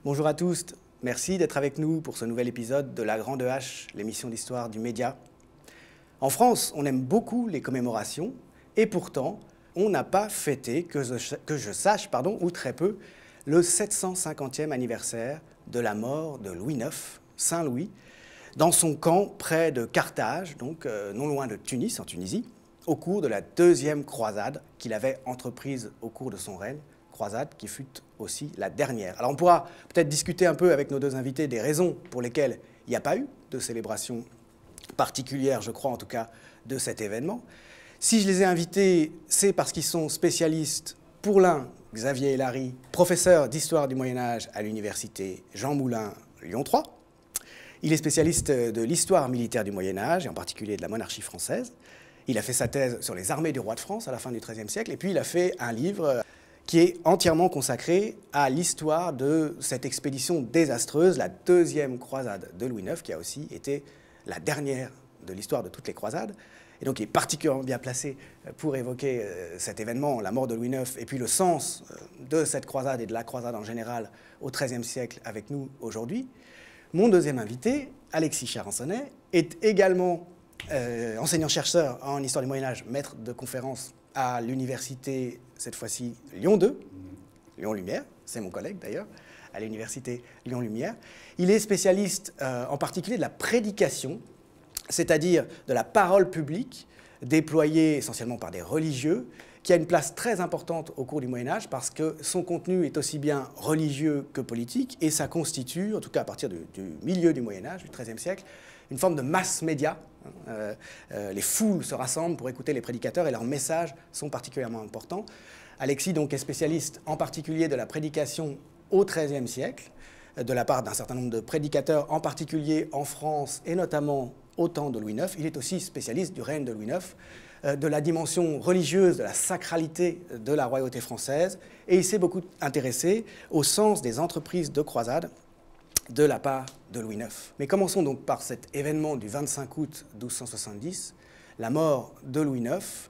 Bonjour à tous, merci d'être avec nous pour ce nouvel épisode de La Grande Hache, l'émission d'histoire du média. En France, on aime beaucoup les commémorations et pourtant, on n'a pas fêté, que je sache, ou très peu, le 750e anniversaire de la mort de Louis IX, Saint Louis, dans son camp près de Carthage, donc non loin de Tunis, en Tunisie, au cours de la deuxième croisade qu'il avait entreprise au cours de son règne, croisade qui fut aussi la dernière. Alors on pourra peut-être discuter un peu avec nos deux invités des raisons pour lesquelles il n'y a pas eu de célébration particulière, je crois en tout cas, de cet événement. Si je les ai invités, c'est parce qu'ils sont spécialistes, pour l'un, Xavier Hélary, professeur d'histoire du Moyen-Âge à l'université Jean Moulin, Lyon 3. Il est spécialiste de l'histoire militaire du Moyen-Âge, et en particulier de la monarchie française. Il a fait sa thèse sur les armées du roi de France à la fin du XIIIe siècle, et puis il a fait un livre qui est entièrement consacré à l'histoire de cette expédition désastreuse, la deuxième croisade de Louis IX, qui a aussi été la dernière de l'histoire de toutes les croisades. Et donc il est particulièrement bien placé pour évoquer cet événement, la mort de Louis IX, et puis le sens de cette croisade et de la croisade en général au XIIIe siècle avec nous aujourd'hui. Mon deuxième invité, Alexis Charançonnet, est également enseignant-chercheur en histoire du Moyen-Âge, maître de conférences à l'université, cette fois-ci Lyon 2, Lyon-Lumière, c'est mon collègue d'ailleurs, à l'université Lyon-Lumière. Il est spécialiste en particulier de la prédication, c'est-à-dire de la parole publique, déployée essentiellement par des religieux, qui a une place très importante au cours du Moyen-Âge parce que son contenu est aussi bien religieux que politique et ça constitue, en tout cas à partir du milieu du Moyen-Âge, du XIIIe siècle, une forme de mass média. Les foules se rassemblent pour écouter les prédicateurs et leurs messages sont particulièrement importants. Alexis donc, est spécialiste en particulier de la prédication au XIIIe siècle, de la part d'un certain nombre de prédicateurs, en particulier en France et notamment au temps de Louis IX. Il est aussi spécialiste du règne de Louis IX, de la dimension religieuse, de la sacralité de la royauté française, et il s'est beaucoup intéressé au sens des entreprises de croisade de la part de Louis IX. Mais commençons donc par cet événement du 25 août 1270, la mort de Louis IX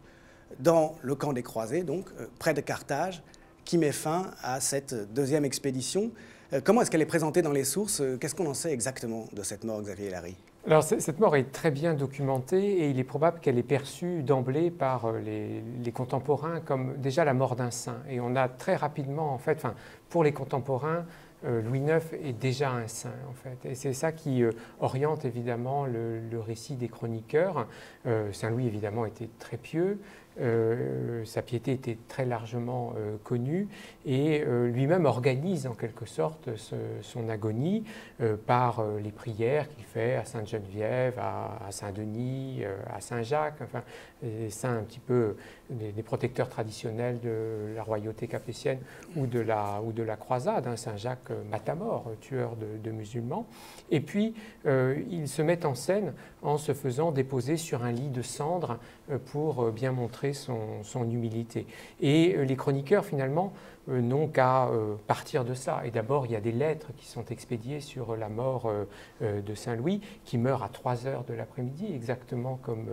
dans le camp des croisés, donc près de Carthage, qui met fin à cette deuxième expédition. Comment est-ce qu'elle est présentée dans les sources? Qu'est-ce qu'on en sait exactement de cette mort, Xavier Hélary? Alors, cette mort est très bien documentée et il est probable qu'elle est perçue d'emblée par les contemporains comme déjà la mort d'un saint. Et on a très rapidement, en fait, pour les contemporains, Louis IX est déjà un saint, en fait. Et c'est ça qui oriente évidemment le récit des chroniqueurs. Saint Louis, évidemment, était très pieux. Sa piété était très largement connue et lui-même organise en quelque sorte son agonie par les prières qu'il fait à Sainte-Geneviève, à Saint-Denis, à Saint-Jacques, enfin les saints un petit peu des protecteurs traditionnels de la royauté capétienne ou de la croisade, hein, Saint-Jacques Matamor, tueur de musulmans. Et puis il se met en scène en se faisant déposer sur un lit de cendres pour bien montrer son humilité. Et les chroniqueurs, finalement, n'ont qu'à partir de ça. Et d'abord, il y a des lettres qui sont expédiées sur la mort de Saint-Louis, qui meurt à 3 heures de l'après-midi, exactement comme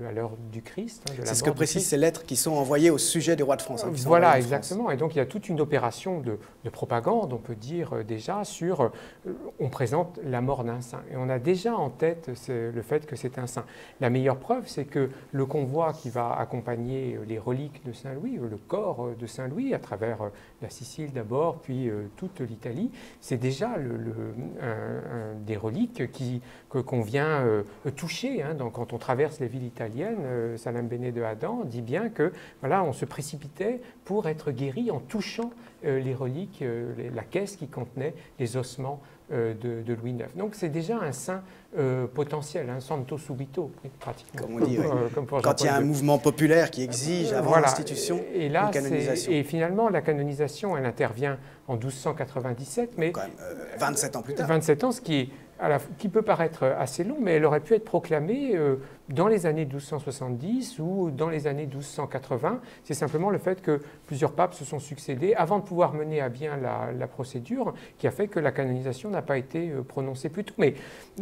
à l'heure du Christ. Hein, c'est ce que précisent ces lettres qui sont envoyées au sujet du roi de France. Hein, voilà, exactement. Et donc, il y a toute une opération de propagande, on peut dire déjà, sur... on présente la mort d'un saint. Et on a déjà en tête le fait que c'est un saint. La meilleure preuve, c'est que le convoi qui va accompagner les reliques de Saint-Louis, le corps de Saint-Louis, à travers la Sicile d'abord, puis toute l'Italie, c'est déjà des reliques qu'on vient toucher. Hein. Donc, quand on traverse les villes italiennes, Salam Bene de Adam dit bien que voilà, on se précipitait pour être guéri en touchant les reliques, la caisse qui contenait les ossements de Louis IX. Donc c'est déjà un saint potentiel, un santo subito, pratiquement. Comme on dit, quand il y a un mouvement populaire qui exige avant l'institution une canonisation. Et finalement, la canonisation, elle intervient en 1297, mais... Quand même, 27 ans plus tard. 27 ans, ce qui est qui peut paraître assez long, mais elle aurait pu être proclamée dans les années 1270 ou dans les années 1280. C'est simplement le fait que plusieurs papes se sont succédés avant de pouvoir mener à bien la procédure qui a fait que la canonisation n'a pas été prononcée plus tôt. Mais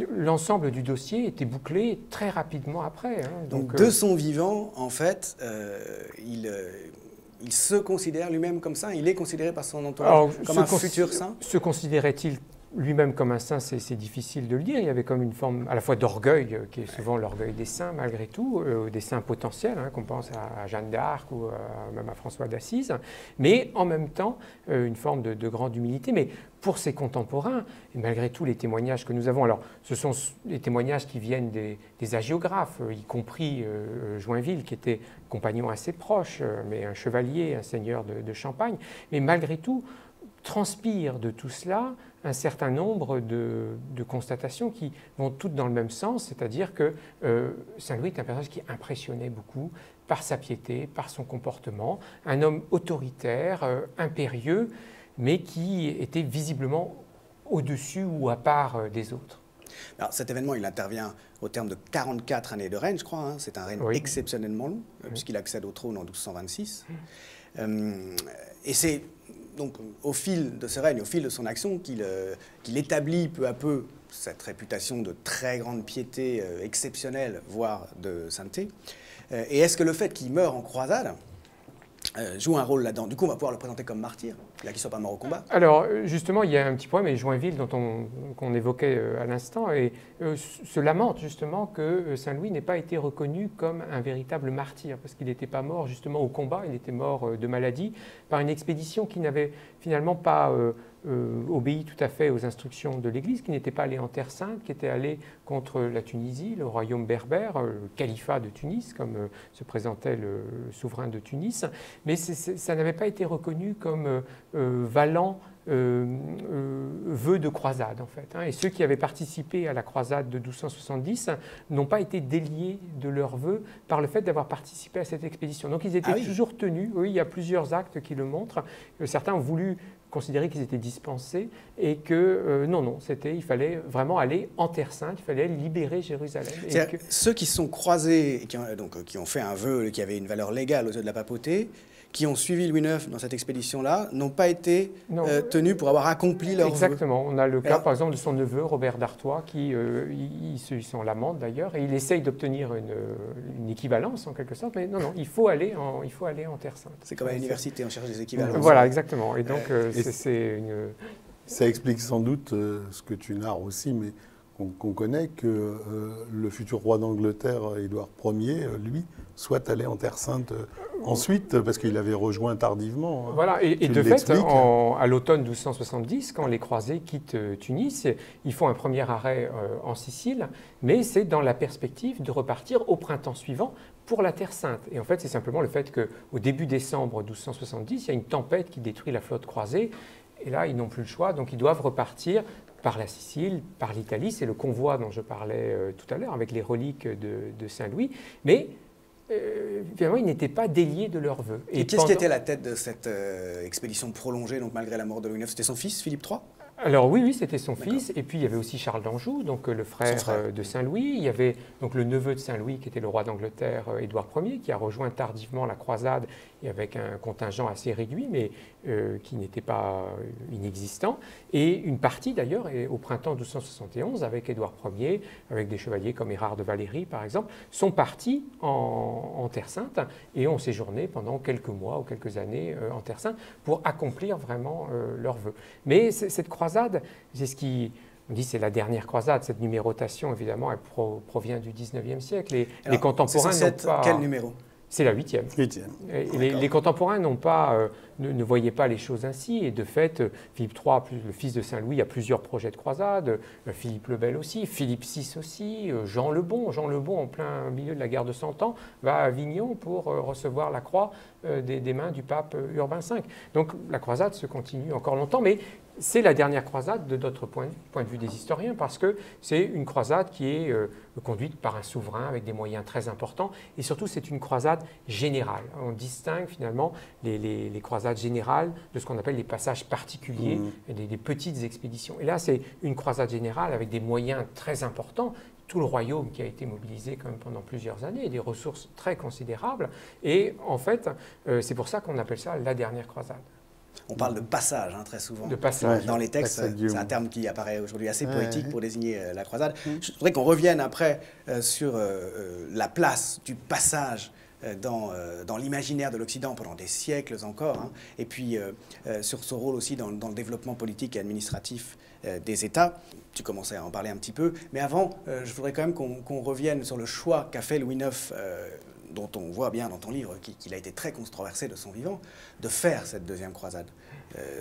l'ensemble du dossier était bouclé très rapidement après. Hein. Donc de son vivant, en fait, il se considère lui-même comme saint, il est considéré par son entourage comme un futur saint? Se considérait-il lui-même comme un saint, c'est difficile de le dire. Il y avait comme une forme à la fois d'orgueil, qui est souvent l'orgueil des saints malgré tout, des saints potentiels, hein, qu'on pense à Jeanne d'Arc ou même à François d'Assise, mais en même temps une forme de grande humilité. Mais pour ses contemporains, et malgré tout les témoignages que nous avons, alors ce sont les témoignages qui viennent des hagiographes, y compris Joinville, qui était compagnon assez proche, mais un chevalier, un seigneur de Champagne, mais malgré tout transpire de tout cela un certain nombre de constatations qui vont toutes dans le même sens, c'est-à-dire que Saint Louis est un personnage qui impressionnait beaucoup par sa piété, par son comportement, un homme autoritaire, impérieux, mais qui était visiblement au-dessus ou à part des autres. Alors, cet événement, il intervient au terme de 44 années de règne, je crois. Hein. C'est un règne exceptionnellement long, puisqu'il accède au trône en 1226. Et c'est donc au fil de ce règne, au fil de son action, qu'il établit peu à peu cette réputation de très grande piété exceptionnelle, voire de sainteté. Et est-ce que le fait qu'il meure en croisade joue un rôle là-dedans? Du coup, on va pouvoir le présenter comme martyr, bien qu'il ne soit pas mort au combat. Alors, justement, il y a un petit problème, et Joinville, qu'on évoquait à l'instant, et se lamente justement que Saint-Louis n'ait pas été reconnu comme un véritable martyr, parce qu'il n'était pas mort justement au combat, il était mort de maladie, par une expédition qui n'avait finalement pas obéi tout à fait aux instructions de l'Église, qui n'était pas allé en Terre Sainte, qui était allé contre la Tunisie, le royaume berbère, le califat de Tunis, comme se présentait le souverain de Tunis, mais ça n'avait pas été reconnu comme valant vœu de croisade en fait. Hein. Et ceux qui avaient participé à la croisade de 1270 n'ont pas été déliés de leurs vœux par le fait d'avoir participé à cette expédition. Donc ils étaient toujours tenus, oui, il y a plusieurs actes qui le montrent. Certains ont voulu considérer qu'ils étaient dispensés et que non, il fallait vraiment aller en Terre Sainte, il fallait libérer Jérusalem. Ceux qui se sont croisés, qui ont fait un vœu qui avait une valeur légale aux yeux de la papauté, qui ont suivi Louis IX dans cette expédition-là, n'ont pas été tenus pour avoir accompli leur vœu. Exactement. On a le cas, par exemple, de son neveu, Robert d'Artois, qui il s'en lamente d'ailleurs, et il essaye d'obtenir une équivalence, en quelque sorte, mais non, il faut aller en Terre Sainte. C'est comme à l'université, on cherche des équivalences. Voilà, exactement. Et donc, Ça explique sans doute ce que tu narres aussi, mais qu'on connaît, que le futur roi d'Angleterre, Édouard Ier, lui, soit allé en Terre Sainte ensuite, parce qu'il avait rejoint tardivement. Voilà, et de fait, à l'automne 1270, quand les croisés quittent Tunis, ils font un premier arrêt en Sicile, mais c'est dans la perspective de repartir au printemps suivant pour la Terre Sainte. Et en fait, c'est simplement le fait qu'au début décembre 1270, il y a une tempête qui détruit la flotte croisée, et là, ils n'ont plus le choix, donc ils doivent repartir par la Sicile, par l'Italie. C'est le convoi dont je parlais tout à l'heure, avec les reliques de Saint-Louis. Mais finalement, ils n'étaient pas déliés de leurs vœux. Et qu'est-ce qui était à la tête de cette expédition prolongée, donc malgré la mort de Louis IX? C'était son fils, Philippe III? Alors oui, c'était son fils. Et puis il y avait aussi Charles d'Anjou, donc le frère de Saint-Louis. Il y avait donc le neveu de Saint-Louis, qui était le roi d'Angleterre, Édouard Ier, qui a rejoint tardivement la croisade, et avec un contingent assez réduit, mais qui n'était pas inexistant. Et une partie d'ailleurs, au printemps 1271, avec Édouard Ier, avec des chevaliers comme Érard de Valérie par exemple, sont partis en Terre Sainte et ont séjourné pendant quelques mois ou quelques années en Terre Sainte pour accomplir vraiment leurs vœux. Mais cette croisade, c'est ce qui... On dit que c'est la dernière croisade, cette numérotation évidemment, elle provient du 19e siècle. Les contemporains n'ont pas... Quel numéro? C'est la 8e. Les contemporains ne voyaient pas les choses ainsi. Et de fait, Philippe III, le fils de Saint-Louis, a plusieurs projets de croisade. Philippe le Bel aussi, Philippe VI aussi, Jean le Bon. Jean le Bon, en plein milieu de la guerre de Cent Ans, va à Avignon pour recevoir la croix des mains du pape Urbain V. Donc la croisade se continue encore longtemps, mais C'est la dernière croisade de notre point de vue des historiens parce que c'est une croisade qui est conduite par un souverain avec des moyens très importants et surtout c'est une croisade générale. On distingue finalement les croisades générales de ce qu'on appelle les passages particuliers, des petites expéditions. Et là c'est une croisade générale avec des moyens très importants. Tout le royaume qui a été mobilisé quand même pendant plusieurs années, des ressources très considérables. Et en fait, c'est pour ça qu'on appelle ça la dernière croisade. On parle de passage très souvent. De passage. Dans les textes, c'est un terme qui apparaît aujourd'hui assez poétique pour désigner la croisade. Je voudrais qu'on revienne après sur la place du passage dans l'imaginaire de l'Occident pendant des siècles encore, et puis sur son rôle aussi dans le développement politique et administratif des États. Tu commençais à en parler un petit peu, mais avant, je voudrais quand même qu'on revienne sur le choix qu'a fait Louis IX, dont on voit bien dans ton livre qu'il a été très controversé de son vivant, de faire cette deuxième croisade.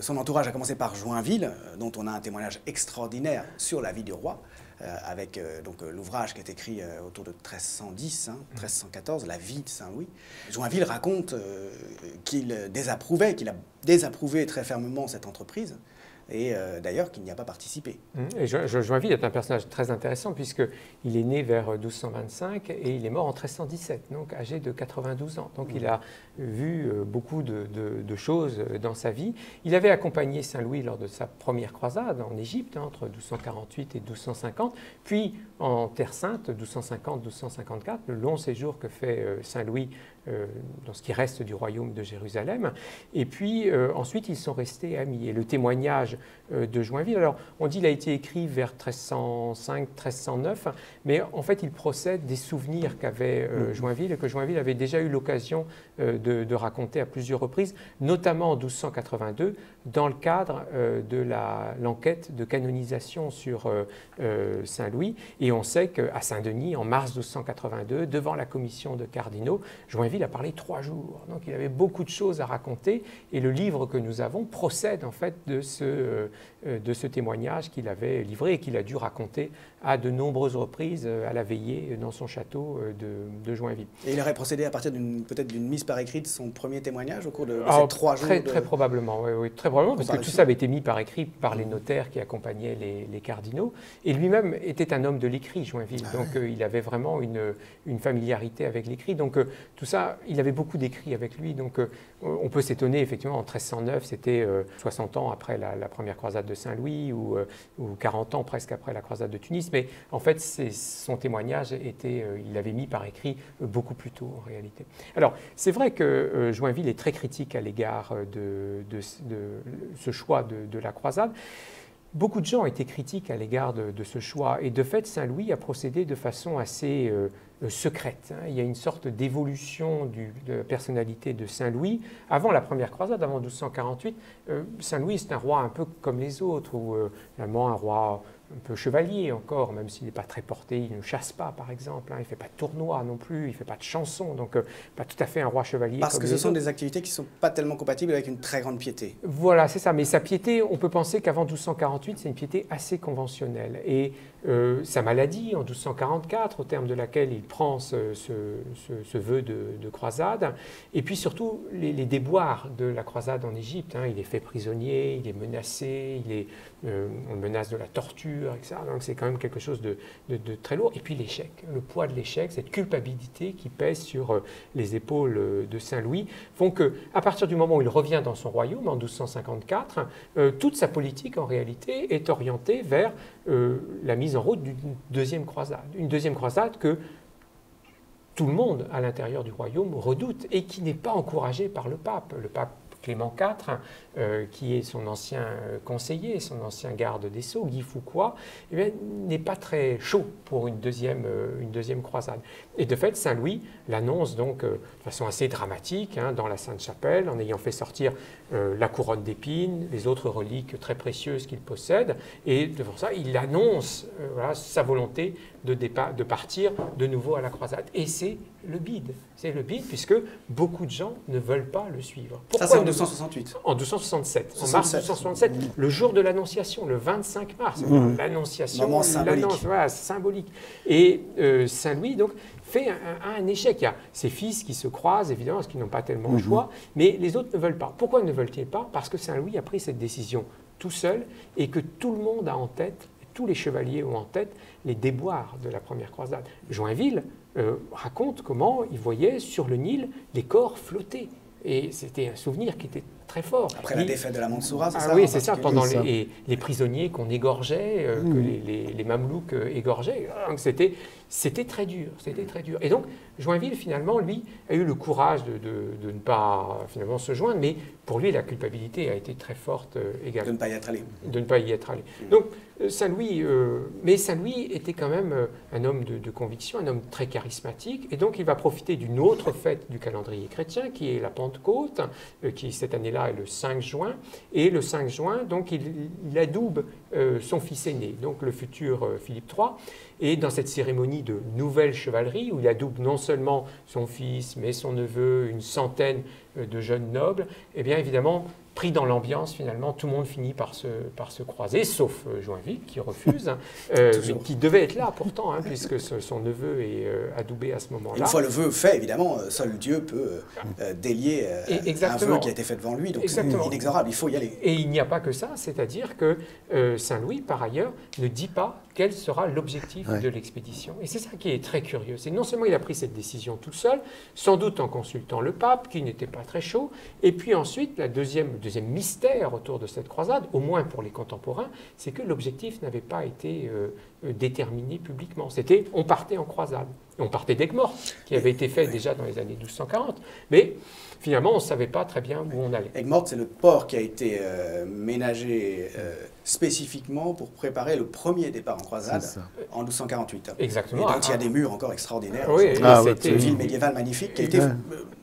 Son entourage a commencé par Joinville, dont on a un témoignage extraordinaire sur la vie du roi, avec l'ouvrage qui est écrit autour de 1310, 1314, La vie de Saint-Louis. Joinville raconte qu'il a désapprouvé très fermement cette entreprise, et d'ailleurs qu'il n'y a pas participé. Et Joinville est un personnage très intéressant puisqu'il est né vers 1225 et il est mort en 1317, donc âgé de 92 ans. Donc il a vu beaucoup de choses dans sa vie. Il avait accompagné Saint-Louis lors de sa première croisade en Égypte, entre 1248 et 1250, puis en Terre Sainte, 1250-1254, le long séjour que fait Saint-Louis dans ce qui reste du royaume de Jérusalem. Et puis ensuite, ils sont restés amis. Et le témoignage de Joinville, alors on dit qu'il a été écrit vers 1305-1309, mais en fait, il procède des souvenirs qu'avait Joinville et que Joinville avait déjà eu l'occasion de raconter à plusieurs reprises, notamment en 1282, dans le cadre de l'enquête de canonisation sur Saint-Louis. Et on sait qu'à Saint-Denis, en mars 1282, devant la commission de cardinaux, Joinville a parlé 3 jours. Donc il avait beaucoup de choses à raconter et le livre que nous avons procède en fait de ce témoignage qu'il avait livré et qu'il a dû raconter à de nombreuses reprises à la veillée dans son château de Joinville. Et il aurait procédé à partir peut-être d'une mise par écrit de son premier témoignage au cours de ces 3 jours Très probablement, oui, très probablement, parce que tout ça avait été mis par écrit par les notaires qui accompagnaient les cardinaux. Et lui-même était un homme de l'écrit, Joinville, donc il avait vraiment une familiarité avec l'écrit. Donc tout ça, il avait beaucoup d'écrits avec lui. Donc on peut s'étonner, effectivement, en 1309, c'était 60 ans après la première croisade de Saint-Louis ou 40 ans presque après la croisade de Tunis. Mais en fait, son témoignage il l'avait mis par écrit beaucoup plus tôt, en réalité. Alors, c'est vrai que Joinville est très critique à l'égard de ce choix de la croisade. Beaucoup de gens étaient critiques à l'égard de ce choix. Et de fait, Saint-Louis a procédé de façon assez secrète. Il y a une sorte d'évolution de la personnalité de Saint-Louis. Avant la première croisade, avant 1248, Saint-Louis, c'est un roi un peu comme les autres, ou finalement un roi un peu chevalier encore, même s'il n'est pas très porté, il ne chasse pas par exemple, il ne fait pas de tournoi non plus, il ne fait pas de chansons, donc pas tout à fait un roi chevalier. Parce que ce sont des activités qui ne sont pas tellement compatibles avec une très grande piété. Voilà, c'est ça, mais sa piété, on peut penser qu'avant 1248, c'est une piété assez conventionnelle. Et sa maladie, en 1244, au terme de laquelle il prend ce vœu de croisade, et puis surtout les déboires de la croisade en Égypte, il est fait prisonnier, il est menacé, on le menace de la torture, etc. Donc c'est quand même quelque chose de très lourd. Et puis l'échec, le poids de l'échec, cette culpabilité qui pèse sur les épaules de Saint-Louis, font qu'à partir du moment où il revient dans son royaume, en 1254, toute sa politique en réalité est orientée vers la mise en route d'une deuxième croisade. Une deuxième croisade que tout le monde à l'intérieur du royaume redoute et qui n'est pas encouragée par le pape. Le pape Clément IV, qui est son ancien conseiller, son ancien garde des Sceaux, Guy Fouquois, n'est pas très chaud pour une deuxième croisade. Et de fait, Saint-Louis l'annonce donc de façon assez dramatique dans la Sainte-Chapelle, en ayant fait sortir la couronne d'épines, les autres reliques très précieuses qu'il possède, et devant ça, il annonce sa volonté de partir de nouveau à la croisade. Et c'est le bide. C'est le bide puisque beaucoup de gens ne veulent pas le suivre. Pourquoi ça, c'est en 1268 En 1267. En mars 1267, le jour de l'Annonciation, le 25 mars. L'Annonciation, moment symbolique. Symbolique. Et Saint-Louis, donc, fait un échec. Il y a ses fils qui se croisent, évidemment, parce qu'ils n'ont pas tellement le choix, mais les autres ne veulent pas. Pourquoi ne veulent-ils pas? Parce que Saint-Louis a pris cette décision tout seul et que tout le monde a en tête, tous les chevaliers ont en tête les déboires de la première croisade. Joinville raconte comment il voyait sur le Nil les corps flotter. Et c'était un souvenir qui était très fort. Après la défaite de la Mansoura, c'est ça? Oui, c'est ça, pendant les prisonniers qu'on égorgeait, que les Mamelouks égorgeaient. Donc c'était très dur, c'était très dur. Et donc, Joinville, finalement, lui, a eu le courage de ne pas, finalement, se joindre, mais pour lui, la culpabilité a été très forte également. De ne pas y être allé. De ne pas y être allé. Donc, Saint-Louis, mais Saint-Louis était quand même un homme de conviction, un homme très charismatique, et donc il va profiter d'une autre fête du calendrier chrétien, qui est la Pentecôte, qui cette année-là est le 5 juin, et le 5 juin, donc il adoube son fils aîné, donc le futur Philippe III, et dans cette cérémonie de nouvelle chevalerie, où il adoube non seulement son fils, mais son neveu, une centaine de jeunes nobles, eh bien évidemment, pris dans l'ambiance, finalement, tout le monde finit par se croiser, sauf Joinville, qui refuse, mais qui devait être là pourtant, puisque son neveu est adoubé à ce moment-là. Une fois le vœu fait, évidemment, seul Dieu peut délier un vœu qui a été fait devant lui, donc c'est inexorable, il faut y aller. Et il n'y a pas que ça, c'est-à-dire que Saint-Louis, par ailleurs, ne dit pas quel sera l'objectif de l'expédition. Et c'est ça qui est très curieux. C'est non seulement il a pris cette décision tout seul, sans doute en consultant le pape, qui n'était pas très chaud, et puis ensuite, le deuxième mystère autour de cette croisade, au moins pour les contemporains, c'est que l'objectif n'avait pas été déterminé publiquement. C'était, on partait en croisade. On partait d'Aigues-Mortes, qui avait été fait déjà dans les années 1240, mais finalement, on ne savait pas très bien où on allait. Aigues-Mortes, c'est le port qui a été ménagé spécifiquement pour préparer le premier départ en croisade en 1248. Exactement. Et donc, il y a des murs encore extraordinaires. Oui, c'était une ville médiévale magnifique qui a été,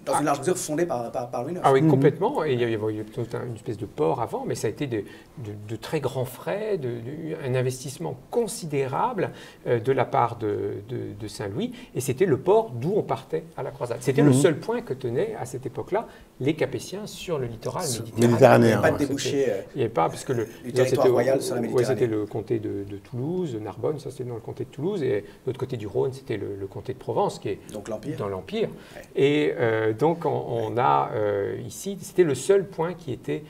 dans une large mesure, fondée par Louis IX. Ah oui, complètement. Et il y avait toute une espèce de port avant, mais ça a été de très grands frais, un investissement considérable de la part de Saint-Louis. Et c'était le port d'où on partait à la croisade. C'était le seul point que tenaient à cette époque-là les Capétiens sur le littoral méditerranéen. Il n'y avait pas de débouché il n'y avait pas, parce que du territoire royal sur la Méditerranée. C'était le comté de Toulouse, Narbonne, ça c'était dans le comté de Toulouse, et de l'autre côté du Rhône, c'était le comté de Provence, qui est donc dans l'Empire. Ouais. Et donc on a ici, c'était le seul point qui était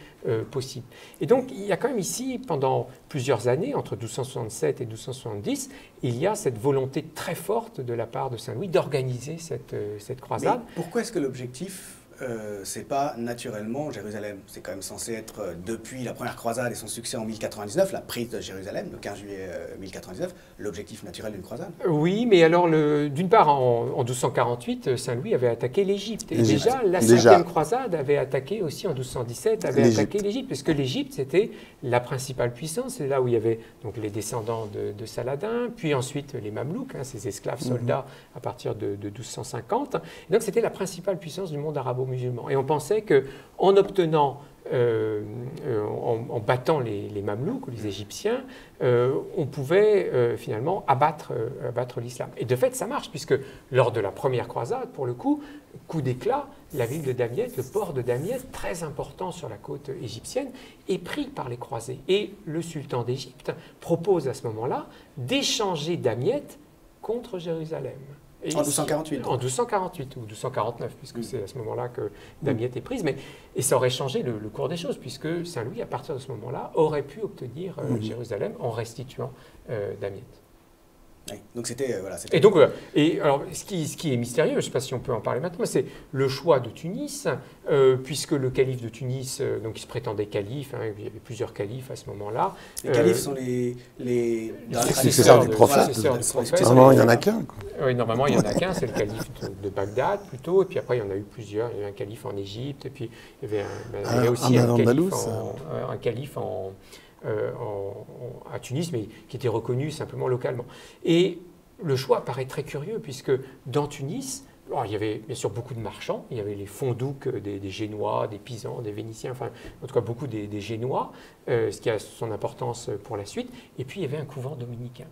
possible. Et donc il y a quand même ici, pendant plusieurs années, entre 1267 et 1270, il y a cette volonté très forte de la part de Saint-Louis d'organiser cette croisade. Mais pourquoi est-ce que l'objectif, c'est pas naturellement Jérusalem? C'est quand même censé être, depuis la première croisade et son succès en 1099, la prise de Jérusalem, le 15 juillet 1099, l'objectif naturel d'une croisade. Oui, mais alors, d'une part, en 1248, Saint-Louis avait attaqué l'Égypte. Et déjà, la 5e croisade avait attaqué aussi en 1217, avait attaqué l'Égypte, parce que l'Égypte, c'était la principale puissance. C'est là où il y avait donc, les descendants de Saladin, puis ensuite les Mamelouks, ces esclaves soldats à partir de 1250. Et donc, c'était la principale puissance du monde arabo-musulman. Et on pensait qu'en obtenant, en battant les Mamelouks ou les Égyptiens, on pouvait finalement abattre l'islam. Et de fait, ça marche, puisque lors de la première croisade, pour le coup d'éclat, la ville de Damiette, le port de Damiette, très important sur la côte égyptienne, est pris par les croisés. Et le sultan d'Égypte propose à ce moment-là d'échanger Damiette contre Jérusalem. En 1248. En 1248 ou 1249, puisque c'est à ce moment-là que Damiette est prise. Et ça aurait changé le cours des choses, puisque Saint-Louis, à partir de ce moment-là, aurait pu obtenir Jérusalem en restituant Damiette. Oui, donc c'était Et donc, alors, ce qui est mystérieux, je ne sais pas si on peut en parler maintenant, c'est le choix de Tunis, puisque le calife de Tunis, donc il se prétendait calife, il y avait plusieurs califes à ce moment-là. Les califes sont les successeurs du prophète. Normalement, il n'y en a qu'un. Oui, normalement, il n'y en a qu'un, c'est le calife de Bagdad plutôt, et puis après, il y en a eu plusieurs. Il y avait un calife en Égypte, et puis il y avait aussi un calife à Tunis, mais qui était reconnu simplement localement. Et le choix paraît très curieux, puisque dans Tunis, il y avait bien sûr beaucoup de marchands, il y avait les fondouks des Génois, des Pisans, des Vénitiens, enfin en tout cas beaucoup des Génois, ce qui a son importance pour la suite. Et puis il y avait un couvent dominicain,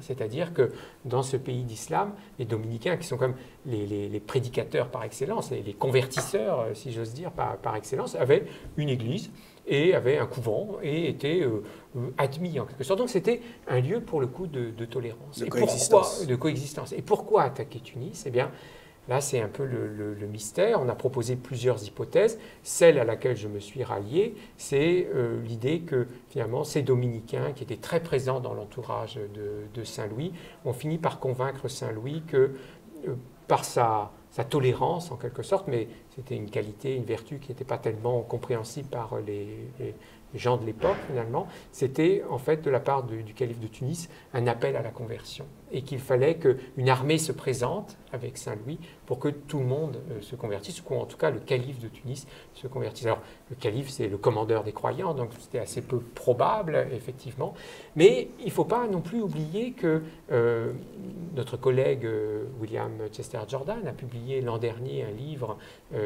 c'est-à-dire que dans ce pays d'islam, les dominicains qui sont comme les prédicateurs par excellence, les convertisseurs, si j'ose dire, par excellence, avaient une église et avaient un couvent et étaient admis en quelque sorte. Donc c'était un lieu pour le coup de tolérance. De coexistence. De coexistence. Et pourquoi attaquer Tunis? Eh bien, Là, c'est un peu le mystère. On a proposé plusieurs hypothèses. Celle à laquelle je me suis rallié, c'est l'idée que finalement, ces dominicains qui étaient très présents dans l'entourage de Saint-Louis ont fini par convaincre Saint-Louis que par sa tolérance en quelque sorte, mais c'était une qualité, une vertu qui n'était pas tellement compréhensible par les gens de l'époque finalement, c'était en fait de la part du calife de Tunis un appel à la conversion et qu'il fallait qu'une armée se présente avec Saint-Louis pour que tout le monde se convertisse, ou en tout cas le calife de Tunis se convertisse. Alors le calife c'est le commandeur des croyants, donc c'était assez peu probable effectivement, mais il ne faut pas non plus oublier que notre collègue William Chester Jordan a publié l'an dernier un livre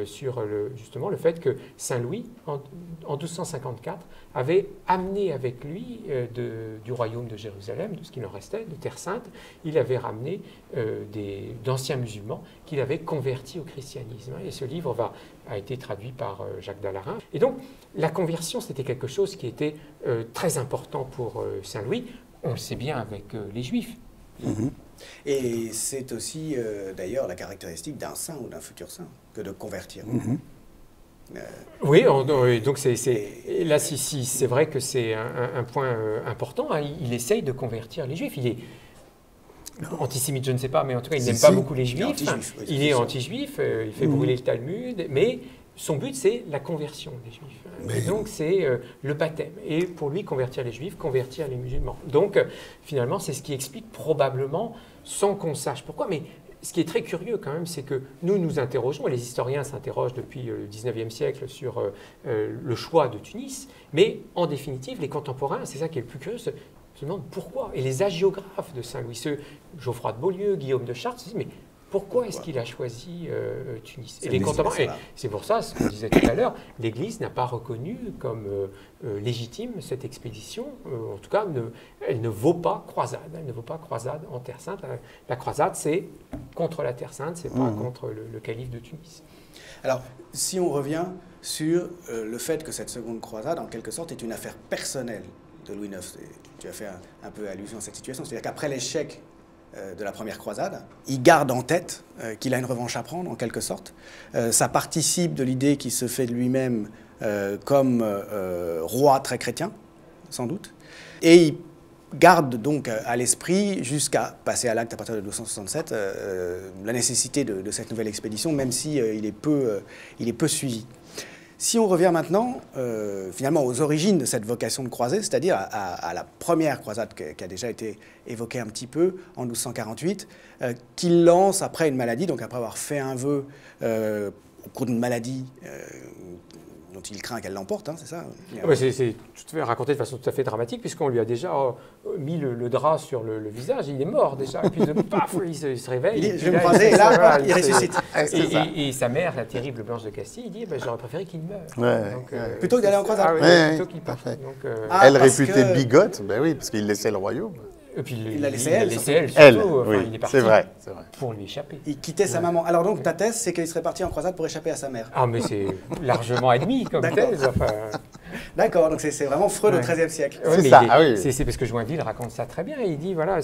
sur justement le fait que Saint-Louis en 1254 avait amené avec lui du royaume de Jérusalem, de ce qu'il en restait, de Terre Sainte, il avait ramené d'anciens musulmans qu'il avait convertis au christianisme. Et ce livre a été traduit par Jacques Dallarin. Et donc, la conversion, c'était quelque chose qui était très important pour Saint-Louis. On le sait bien avec les Juifs. Mm-hmm. Et c'est aussi, d'ailleurs, la caractéristique d'un saint ou d'un futur saint, que de convertir. Mm-hmm. Oui, donc là, c'est vrai que c'est un point important. Hein. Il essaye de convertir les Juifs. Il est antisémite, je ne sais pas, mais en tout cas, il n'aime pas beaucoup les Juifs. Il est anti-juif, il fait brûler le Talmud, mais son but, c'est la conversion des Juifs. Et donc, c'est le baptême. Et pour lui, convertir les Juifs, convertir les musulmans. Donc, finalement, c'est ce qui explique probablement, sans qu'on sache pourquoi, mais ce qui est très curieux quand même, c'est que nous interrogeons, et les historiens s'interrogent depuis le 19e siècle sur le choix de Tunis, mais en définitive, les contemporains, c'est ça qui est le plus curieux, se demandent pourquoi. Et les hagiographes de Saint-Louis, Geoffroy de Beaulieu, Guillaume de Chartres, se disent mais pourquoi est-ce qu'il a choisi Tunis? Et les contemporains, c'est pour ça, ce qu'on disait tout à l'heure, l'Église n'a pas reconnu comme légitime cette expédition. En tout cas, elle ne vaut pas croisade. Elle ne vaut pas croisade en Terre Sainte. La croisade, c'est contre la Terre Sainte, c'est pas contre le calife de Tunis. Alors, si on revient sur le fait que cette seconde croisade, en quelque sorte, est une affaire personnelle de Louis IX, tu as fait un peu allusion à cette situation, c'est-à-dire qu'après l'échec de la première croisade, il garde en tête qu'il a une revanche à prendre, en quelque sorte. Ça participe de l'idée qu'il se fait de lui-même comme roi très chrétien, sans doute. Et il garde donc à l'esprit, jusqu'à passer à l'acte à partir de 1267, la nécessité de cette nouvelle expédition, même si il est peu suivi. Si on revient maintenant, finalement, aux origines de cette vocation de croiser, c'est-à-dire à la première croisade qui a déjà été évoquée un petit peu, en 1248, qu'il lance après une maladie, donc après avoir fait un vœu au cours d'une maladie dont il craint qu'elle l'emporte, hein, c'est ça? C'est raconté de façon tout à fait dramatique, puisqu'on lui a déjà mis le drap sur le visage, il est mort déjà, et puis paf, il se réveille. Je vais me croiser, et là, il ressuscite. Et sa mère, la terrible Blanche de Castille, il dit j'aurais préféré qu'il meure. Ouais. Donc, plutôt que d'aller en croisade. Plutôt qu'il parte. Elle réputée bigote, ben oui, parce qu'il laissait le royaume. Et puis il l'a laissé elle, surtout. Oui, il est parti pour lui échapper. Il quittait sa maman. Alors donc ta thèse, c'est qu'il serait parti en croisade pour échapper à sa mère. Ah mais c'est largement admis comme thèse. Enfin... D'accord, donc c'est vraiment Freud au XIIIe siècle. Ouais, c'est ça, c'est parce que Joinville raconte ça très bien. Il dit, voilà,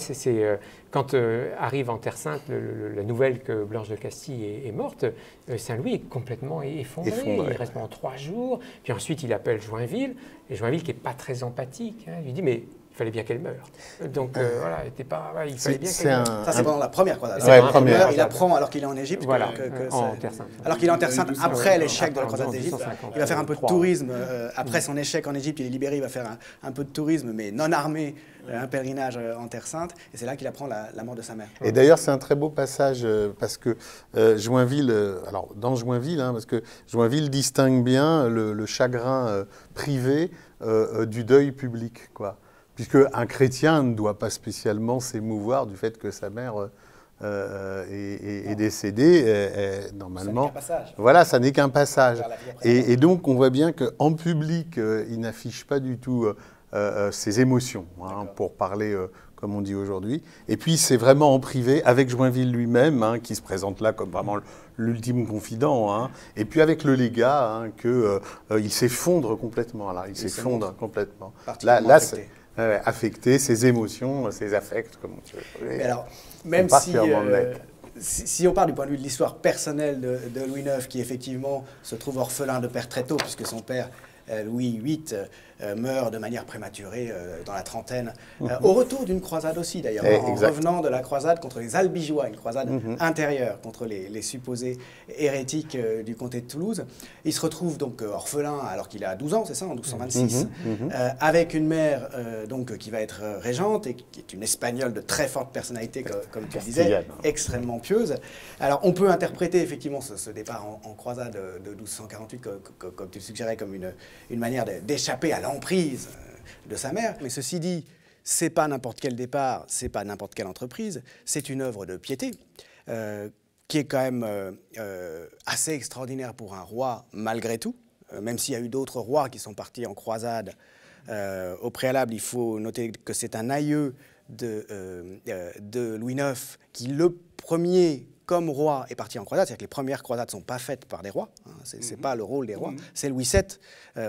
quand arrive en Terre Sainte la nouvelle que Blanche de Castille est morte, Saint-Louis est complètement effondré. Il reste pendant 3 jours. Puis ensuite, il appelle Joinville. Et Joinville, qui n'est pas très empathique, lui dit, mais il fallait bien qu'elle meure. Donc voilà, il fallait bien qu'elle meure. Ça, c'est pendant la première croisade. Il apprend alors qu'il est en Égypte. Voilà, en Terre Sainte. Alors qu'il est en Terre Sainte après l'échec de la croisade d'Égypte. Il va faire un peu de tourisme. Après son échec en Égypte, il est libéré, il va faire un peu de tourisme, mais non armé, un pèlerinage en Terre Sainte. Et c'est là qu'il apprend la mort de sa mère. Et d'ailleurs, c'est un très beau passage parce que Joinville, alors dans Joinville, parce que Joinville distingue bien le chagrin privé du deuil public, quoi. Puisque un chrétien ne doit pas spécialement s'émouvoir du fait que sa mère est décédée, normalement. Voilà, ça n'est qu'un passage. Et donc, on voit bien qu'en public, il n'affiche pas du tout ses émotions, pour parler comme on dit aujourd'hui. Et puis, c'est vraiment en privé, avec Joinville lui-même, qui se présente là comme vraiment l'ultime confident, et puis avec le légat, qu'il s'effondre complètement. Là, il s'effondre complètement. Là, c'est affecter ses émotions, ses affects, comme tu veux. Mais alors, même si si on part du point de vue de l'histoire personnelle de Louis IX, qui effectivement se trouve orphelin de père très tôt, puisque son père, Louis VIII, meurt de manière prématurée dans la trentaine, au retour d'une croisade aussi d'ailleurs, en revenant de la croisade contre les Albigeois, une croisade intérieure contre les supposés hérétiques du comté de Toulouse. Il se retrouve donc orphelin alors qu'il a 12 ans, c'est ça, en 1226, avec une mère donc, qui va être régente et qui est une Espagnole de très forte personnalité, comme tu disais, extrêmement pieuse. Alors on peut interpréter effectivement ce départ en croisade de 1248, comme tu le suggérais, comme une manière d'échapper à l'emprise de sa mère. Mais ceci dit, c'est pas n'importe quel départ, c'est pas n'importe quelle entreprise, c'est une œuvre de piété qui est quand même assez extraordinaire pour un roi malgré tout, même s'il y a eu d'autres rois qui sont partis en croisade. Au préalable, il faut noter que c'est un aïeux de Louis IX qui, le premier comme roi, est parti en croisade. C'est-à-dire que les premières croisades ne sont pas faites par des rois, hein, ce n'est pas le rôle des rois. C'est Louis VII,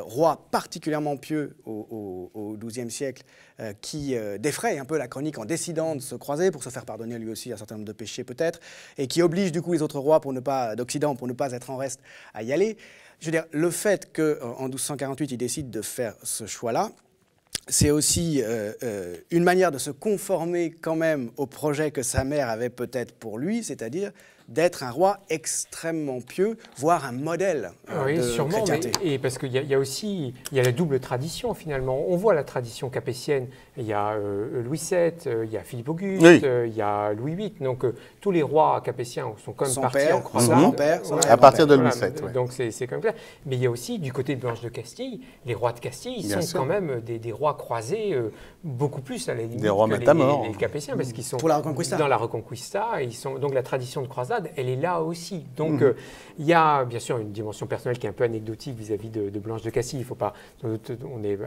roi particulièrement pieux au XIIe siècle, qui défraye un peu la chronique en décidant de se croiser pour se faire pardonner lui aussi un certain nombre de péchés peut-être, et qui oblige du coup les autres rois d'Occident pour ne pas être en reste à y aller. Je veux dire, le fait qu'en 1248, il décide de faire ce choix-là, c'est aussi une manière de se conformer quand même au projet que sa mère avait peut-être pour lui, c'est-à-dire d'être un roi extrêmement pieux, voire un modèle oui, de sûrement, chrétienté. Et parce qu'il y a aussi la double tradition finalement. On voit la tradition capétienne. Il y a Louis VII, il y a Philippe Auguste, il y a Louis VIII. Donc tous les rois capétiens sont quand même partis en croisade. Son père, à partir de Louis VII. Donc c'est quand même clair. Mais il y a aussi du côté de Blanche de Castille, les rois de Castille sont quand même des rois croisés beaucoup plus à la limite des rois que les capétiens, parce qu'ils sont pour la Reconquista. Dans la Reconquista. Donc la tradition de croisade, elle est là aussi. Donc il y a bien sûr une dimension personnelle qui est un peu anecdotique vis-à-vis de Blanche de Castille. Il ne faut pas, on n'est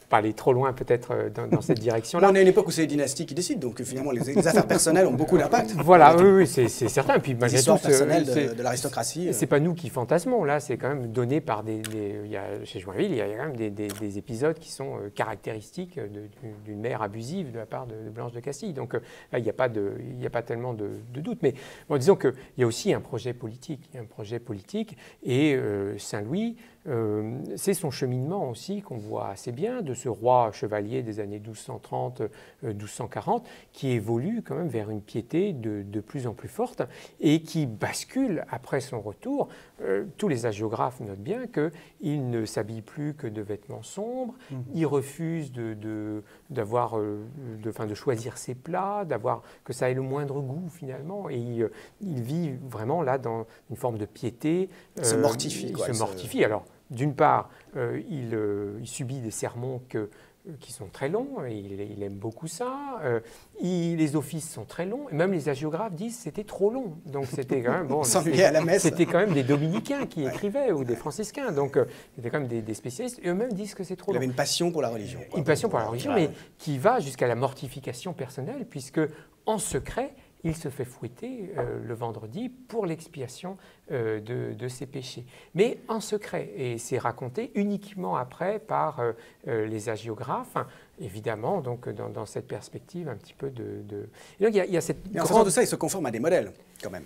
pas aller trop loin peut-être dans cette direction-là. On est à une époque où c'est les dynasties qui décident, donc finalement les affaires personnelles ont beaucoup d'impact. Voilà, oui, c'est certain. Et puis malgré tout, l'histoire personnelle de l'aristocratie. C'est pas nous qui fantasmons. Là, c'est quand même donné par chez Joinville, il y a quand même des épisodes qui sont caractéristiques d'une mère abusive de la part de Blanche de Castille. Donc là, il n'y a pas tellement de doute. Mais bon, disons qu'il y a aussi un projet politique. Il y a un projet politique et Saint-Louis, c'est son cheminement aussi qu'on voit assez bien de ce roi chevalier des années 1230-1240 qui évolue quand même vers une piété de plus en plus forte et qui bascule après son retour. Tous les hagiographes notent bien qu'il ne s'habille plus que de vêtements sombres, il refuse de choisir ses plats, que ça ait le moindre goût finalement, et il vit vraiment là dans une forme de piété. Il se mortifie. Il se mortifie. Alors, d'une part, il subit des sermons qui sont très longs, et il aime beaucoup ça. Les offices sont très longs, et même les hagiographes disent que c'était trop long. Donc c'était quand même à la messe. C'était quand même des dominicains qui écrivaient ou des franciscains. Donc c'était quand même des spécialistes. Et eux-mêmes disent que c'est trop long. Il avait une passion pour la religion. Une passion pour la religion, mais qui va jusqu'à la mortification personnelle, puisque en secret, il se fait fouetter le vendredi pour l'expiation de ses péchés. Mais en secret, et c'est raconté uniquement après par les hagiographes, évidemment, donc dans cette perspective un petit peu de... Et donc il y a cette en faisant de ça, il se conforme à des modèles, quand même.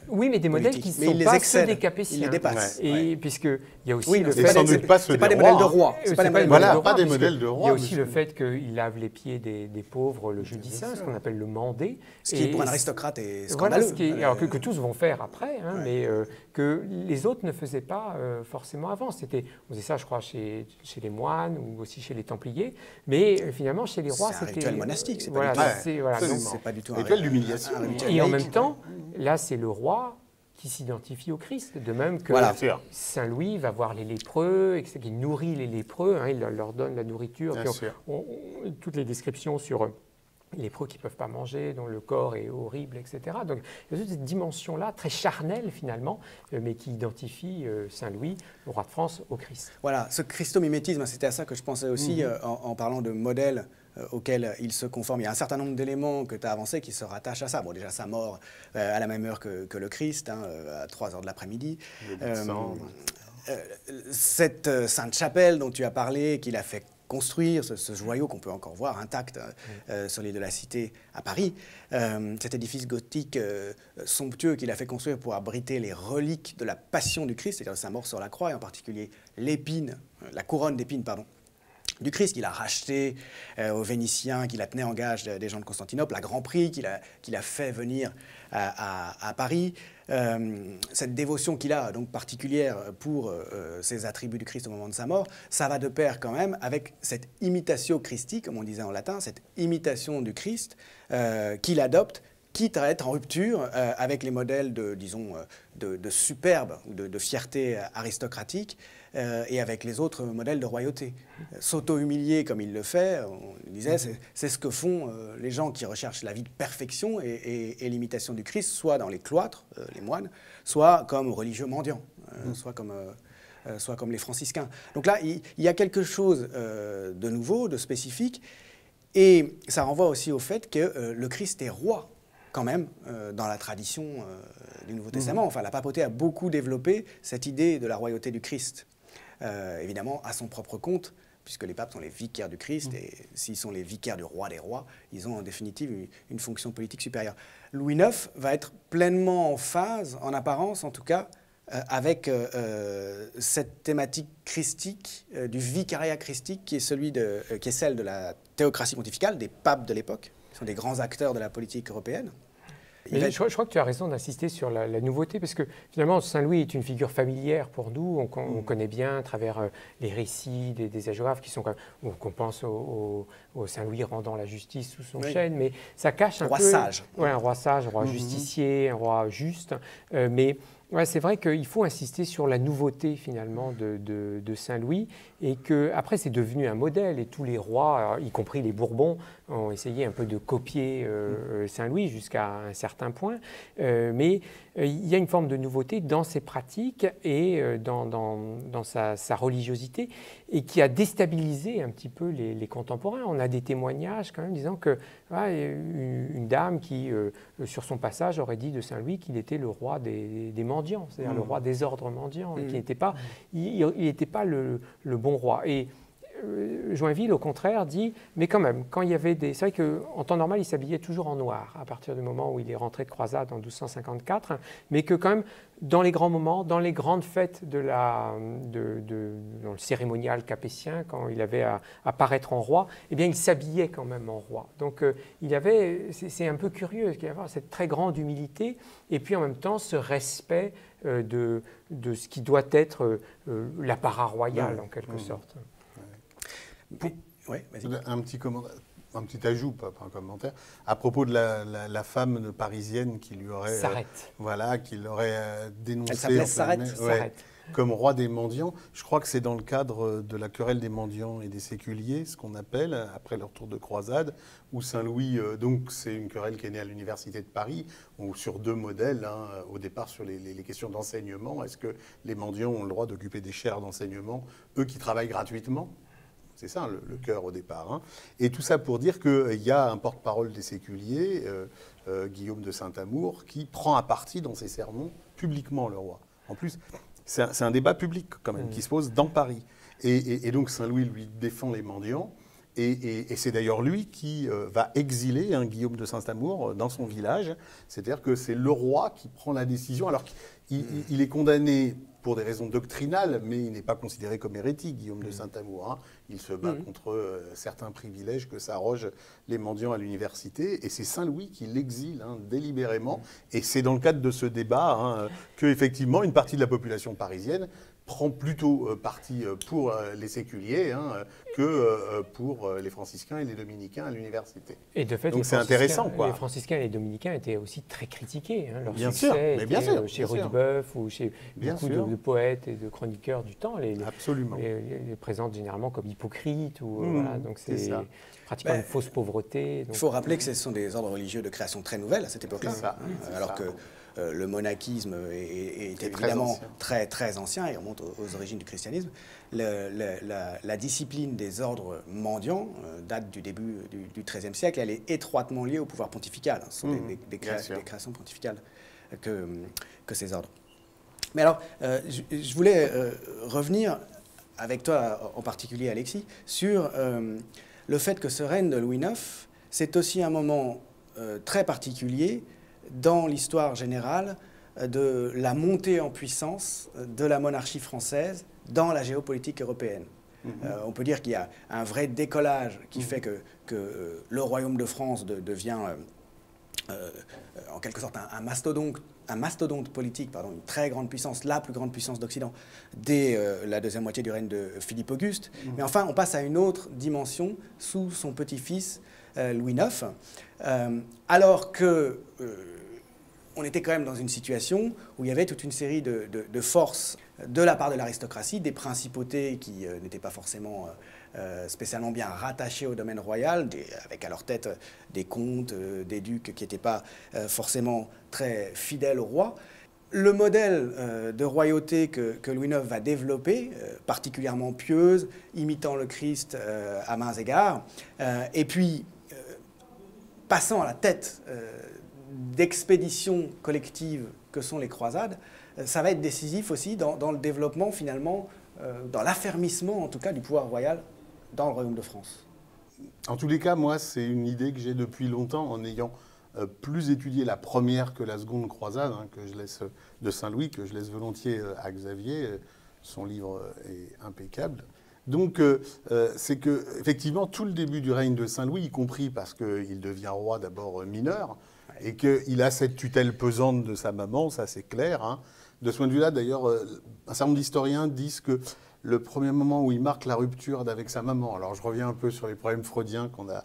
Oui, mais des modèles qui ne sont pas ceux des capétiens. Il les dépasse. Et puisqu'il y a aussi le fait... sans doute pas ceux des modèles de rois. C'est pas des modèles de rois. Il y a aussi le fait qu'il lave les pieds des pauvres le jeudi saint, ce qu'on appelle le mandé. Ce qui, pour un aristocrate, est scandaleux. Voilà, alors que tous vont faire après, mais que les autres ne faisaient pas forcément avant. On faisait ça, je crois, chez les moines ou aussi chez les Templiers, mais finalement, chez les rois, c'était... C'est un rituel monastique, c'est pas du tout un rituel d'humiliation. Et en même temps, là, c'est le roi qui s'identifie au Christ, de même que Saint Louis va voir les lépreux, qu'il nourrit les lépreux, il leur donne la nourriture. Toutes les descriptions sur les lépreux qui ne peuvent pas manger, dont le corps est horrible, etc. Donc il y a toute cette dimension-là, très charnelle finalement, mais qui identifie Saint Louis, le roi de France, au Christ. Voilà, ce christomimétisme, c'était à ça que je pensais aussi en parlant de modèles auquel il se conforme. Il y a un certain nombre d'éléments que tu as avancés qui se rattachent à ça. Bon, déjà, sa mort à la même heure que le Christ, à 3 heures de l'après-midi. Cette Sainte-Chapelle dont tu as parlé, qu'il a fait construire ce joyau qu'on peut encore voir intact sur l'île de la Cité à Paris. Cet édifice gothique somptueux qu'il a fait construire pour abriter les reliques de la Passion du Christ, c'est-à-dire sa mort sur la croix, et en particulier l'épine, la couronne d'épines, pardon, du Christ qu'il a racheté aux Vénitiens, qu'il a tenu en gage des gens de Constantinople, à Grand Prix, qu'il a fait venir à Paris. Cette dévotion qu'il a donc particulière pour ces attributs du Christ au moment de sa mort, ça va de pair quand même avec cette imitatio Christi, comme on disait en latin, cette imitation du Christ qu'il adopte, quitte à être en rupture avec les modèles de superbe, de fierté aristocratique, et avec les autres modèles de royauté. S'auto-humilier comme il le fait, on le disait, c'est ce que font les gens qui recherchent la vie de perfection et l'imitation du Christ, soit dans les cloîtres, les moines, soit comme religieux mendiants, soit comme les franciscains. Donc là, il y a quelque chose de nouveau, de spécifique, et ça renvoie aussi au fait que le Christ est roi, quand même, dans la tradition du Nouveau Testament. Enfin, la papauté a beaucoup développé cette idée de la royauté du Christ. Évidemment, à son propre compte, puisque les papes sont les vicaires du Christ, et s'ils sont les vicaires du roi des rois, ils ont en définitive une fonction politique supérieure. Louis IX va être pleinement en phase, en apparence en tout cas, avec cette thématique christique, du vicariat christique, qui est celle de la théocratie pontificale, des papes de l'époque, qui sont des grands acteurs de la politique européenne. Je crois que tu as raison d'insister sur la nouveauté, parce que finalement, Saint-Louis est une figure familière pour nous. On connaît bien à travers les récits des hagiographes qui sont qu'on pense au Saint-Louis rendant la justice sous son chêne, mais ça cache un peu... Sage. Ouais, un roi sage, un roi justicier, un roi juste, mais... Ouais, c'est vrai qu'il faut insister sur la nouveauté finalement de Saint-Louis, et qu'après c'est devenu un modèle, et tous les rois, y compris les Bourbons, ont essayé un peu de copier Saint-Louis jusqu'à un certain point, mais il y a une forme de nouveauté dans ses pratiques et dans sa religiosité, et qui a déstabilisé un petit peu les contemporains. On a des témoignages quand même disant que une dame qui, sur son passage, aurait dit de Saint-Louis qu'il était le roi des mendiants, c'est-à-dire le roi des ordres mendiants, et qu'il n'était pas, il n'était pas le bon roi. Et Joinville, au contraire, dit, mais quand même, quand il y avait des... C'est vrai qu'en temps normal, il s'habillait toujours en noir, à partir du moment où il est rentré de croisade en 1254, mais que quand même, dans les grands moments, dans les grandes fêtes dans le cérémonial capétien, quand il avait à paraître en roi, eh bien, il s'habillait quand même en roi. Donc, c'est un peu curieux, qu'il y avait cette très grande humilité, et puis en même temps, ce respect de ce qui doit être l'apparat royal, en quelque sorte. Ouais, vas-y. Un petit ajout, pas un commentaire, à propos de la femme parisienne qui lui aurait, qui l'aurait dénoncé. Elle s'appelait Sarrette. Comme roi des mendiants. Je crois que c'est dans le cadre de la querelle des mendiants et des séculiers, ce qu'on appelle, après leur tour de croisade, où Saint-Louis, donc c'est une querelle qui est née à l'Université de Paris, où sur deux modèles, au départ sur les questions d'enseignement, est-ce que les mendiants ont le droit d'occuper des chaires d'enseignement, eux qui travaillent gratuitement? C'est ça le cœur au départ. Et tout ça pour dire qu'il y a un porte-parole des séculiers, Guillaume de Saint-Amour, qui prend à partie dans ses sermons publiquement le roi. En plus, c'est un débat public quand même qui se pose dans Paris. Et donc Saint-Louis lui défend les mendiants. Et c'est d'ailleurs lui qui va exiler Guillaume de Saint-Amour dans son village. C'est-à-dire que c'est le roi qui prend la décision, alors qu'il est condamné pour des raisons doctrinales, mais il n'est pas considéré comme hérétique, Guillaume de Saint-Amour. Il se bat contre certains privilèges que s'arrogent les mendiants à l'université, et c'est Saint-Louis qui l'exile délibérément. Et c'est dans le cadre de ce débat qu'effectivement, une partie de la population parisienne prend plutôt parti pour les séculiers que pour les franciscains et les dominicains à l'université. Et de fait, donc c'est intéressant, quoi. Les franciscains et les dominicains étaient aussi très critiqués. Leur bien succès sûr, bien sûr, chez Rudebeuf ou chez beaucoup de poètes et de chroniqueurs du temps. Absolument. Les présentent généralement comme hypocrites. Voilà, donc c'est pratiquement une fausse pauvreté. Il faut rappeler que ce sont des ordres religieux de création très nouvelle à cette époque-là. Alors que le monachisme est évidemment très, très ancien et remonte aux origines du christianisme. La discipline des ordres mendiants date du début du XIIIe siècle. Elle est étroitement liée au pouvoir pontifical. Ce sont des créations pontificales que ces ordres. Mais alors, je voulais revenir avec toi en particulier Alexis, sur le fait que ce règne de Louis IX, c'est aussi un moment très particulier dans l'histoire générale de la montée en puissance de la monarchie française dans la géopolitique européenne. On peut dire qu'il y a un vrai décollage qui fait que le royaume de France devient en quelque sorte un mastodonte politique, une très grande puissance, la plus grande puissance d'Occident, dès la deuxième moitié du règne de Philippe Auguste. Mais enfin, on passe à une autre dimension sous son petit-fils Louis IX, alors que on était quand même dans une situation où il y avait toute une série de forces de la part de l'aristocratie, des principautés qui n'étaient pas forcément spécialement bien rattachées au domaine royal, avec à leur tête des comtes, des ducs qui n'étaient pas forcément très fidèles au roi. Le modèle de royauté que Louis IX va développer, particulièrement pieuse, imitant le Christ à maints égards, et puis passant à la tête d'expéditions collectives que sont les croisades, ça va être décisif aussi dans le développement finalement, dans l'affermissement en tout cas du pouvoir royal dans le royaume de France. En tous les cas, moi, c'est une idée que j'ai depuis longtemps en ayant plus étudié la première que la seconde croisade, que je laisse, de Saint-Louis, que je laisse volontiers à Xavier. Son livre est impeccable. Donc, c'est que effectivement tout le début du règne de Saint-Louis, y compris parce qu'il devient roi d'abord mineur, et qu'il a cette tutelle pesante de sa maman, ça c'est clair. De ce point de vue-là, d'ailleurs, un certain nombre d'historiens disent que le premier moment où il marque la rupture avec sa maman, alors je reviens un peu sur les problèmes freudiens qu'on a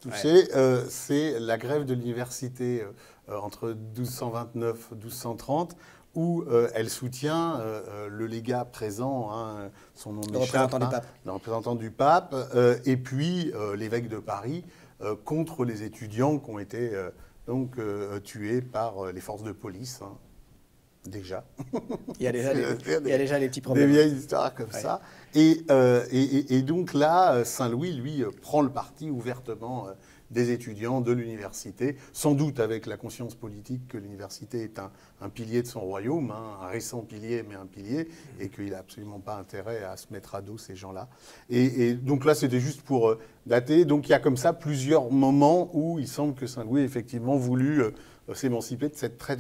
touchés, c'est la grève de l'université entre 1229 et 1230, où elle soutient le légat présent, son nom m'échappe, le représentant du pape, et puis l'évêque de Paris, contre les étudiants qui ont été tués par les forces de police. Déjà. Il y a déjà des petits problèmes. Des vieilles histoires comme ça. Et donc là, Saint-Louis, lui, prend le parti ouvertement des étudiants de l'université, sans doute avec la conscience politique que l'université est un pilier de son royaume, un récent pilier, mais un pilier, et qu'il n'a absolument pas intérêt à se mettre à dos ces gens-là. Et donc là, c'était juste pour dater. Donc il y a comme ça plusieurs moments où il semble que Saint-Louis ait effectivement voulu s'émanciper de cette très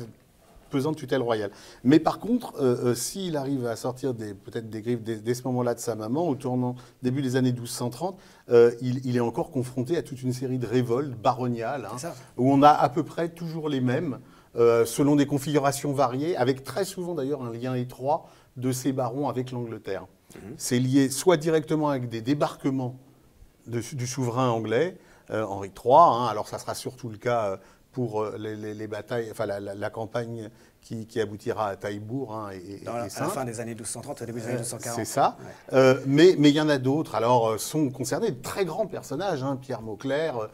pesante tutelle royale. Mais par contre, s'il arrive à sortir peut-être des griffes dès ce moment-là de sa maman, au tournant début des années 1230, il est encore confronté à toute une série de révoltes baroniales, où on a à peu près toujours les mêmes, selon des configurations variées, avec très souvent d'ailleurs un lien étroit de ces barons avec l'Angleterre. C'est lié soit directement avec des débarquements du souverain anglais, Henri III, alors ça sera surtout le cas pour les batailles, enfin la campagne qui aboutira à Taillebourg à la fin des années 1230, au début des années 1240. C'est ça. Ouais. Mais il y en a d'autres. Alors, sont concernés de très grands personnages, Pierre Mauclerc,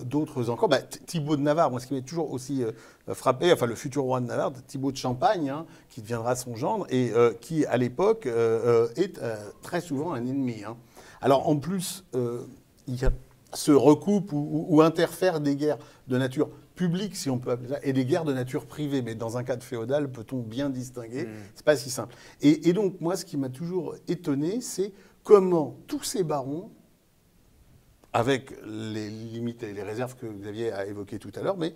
d'autres encore. Thibaut de Navarre, moi, ce qui m'a toujours aussi frappé, enfin le futur roi de Navarre, Thibaut de Champagne, qui deviendra son gendre, et qui, à l'époque, est très souvent un ennemi. Alors, en plus, il y a se recoupent ou interfèrent des guerres de nature publique, si on peut appeler ça, et des guerres de nature privée. Mais dans un cadre féodal, peut-on bien distinguer? C'est pas si simple. Et donc, moi, ce qui m'a toujours étonné, c'est comment tous ces barons, avec les limites et les réserves que Xavier a évoquées tout à l'heure, mais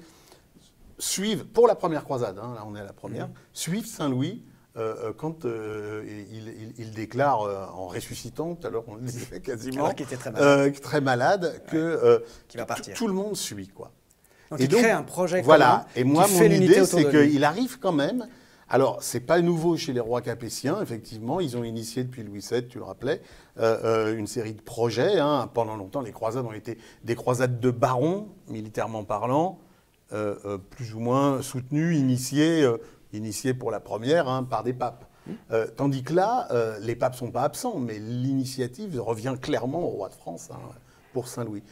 suivent, pour la première croisade, là on est à la première, suivent Saint-Louis quand il déclare en ressuscitant, tout à l'heure on le disait quasiment, qu'il était très malade, qu'il va partir. Tout le monde suit, quoi. Donc il crée un projet voilà. Et moi, mon idée, c'est qu'il arrive quand même. Alors, c'est pas nouveau chez les rois capétiens, effectivement. Ils ont initié depuis Louis VII, tu le rappelais, une série de projets. Pendant longtemps, les croisades ont été des croisades de barons, militairement parlant, plus ou moins soutenues, initiées pour la première par des papes. Tandis que là, les papes ne sont pas absents, mais l'initiative revient clairement au roi de France pour Saint-Louis.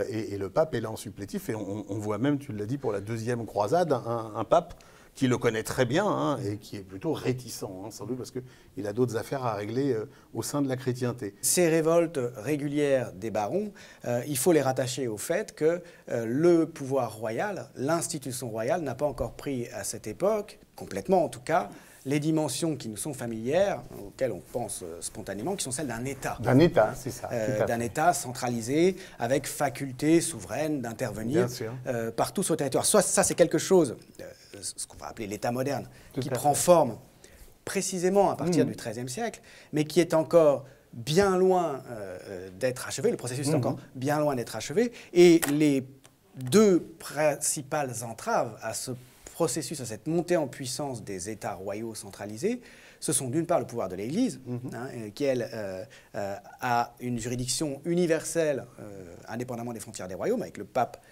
Et le pape est là en supplétif, et on voit même, tu l'as dit, pour la deuxième croisade, un pape qui le connaît très bien hein, et qui est plutôt réticent, hein, sans doute parce qu'il a d'autres affaires à régler au sein de la chrétienté. Ces révoltes régulières des barons, il faut les rattacher au fait que le pouvoir royal, l'institution royale, n'a pas encore pris à cette époque, complètement en tout cas, les dimensions qui nous sont familières, auxquelles on pense spontanément, qui sont celles d'un État. D'un État, c'est ça. D'un État centralisé, avec faculté souveraine d'intervenir partout sur le territoire. Soit ça, c'est quelque chose, ce qu'on va appeler l'État moderne, qui prend forme précisément à partir du XIIIe siècle, mais qui est encore bien loin d'être achevé. Le processus est encore bien loin d'être achevé. Et les deux principales entraves à ce processus, à cette montée en puissance des États royaux centralisés, ce sont d'une part le pouvoir de l'Église, qui, elle, a une juridiction universelle, indépendamment des frontières des royaumes, avec le pape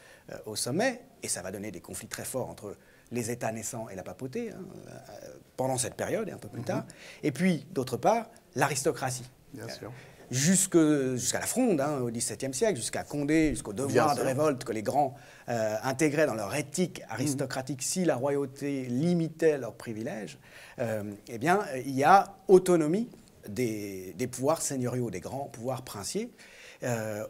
au sommet, et ça va donner des conflits très forts entre les États naissants et la papauté, pendant cette période et un peu plus tard. Et puis, d'autre part, l'aristocratie. Bien sûr. Jusqu'à la Fronde, au XVIIe siècle, jusqu'à Condé, jusqu'au devoir de révolte que les grands intégraient dans leur éthique aristocratique si la royauté limitait leurs privilèges, eh bien, il y a autonomie des pouvoirs seigneuriaux, des grands pouvoirs princiers.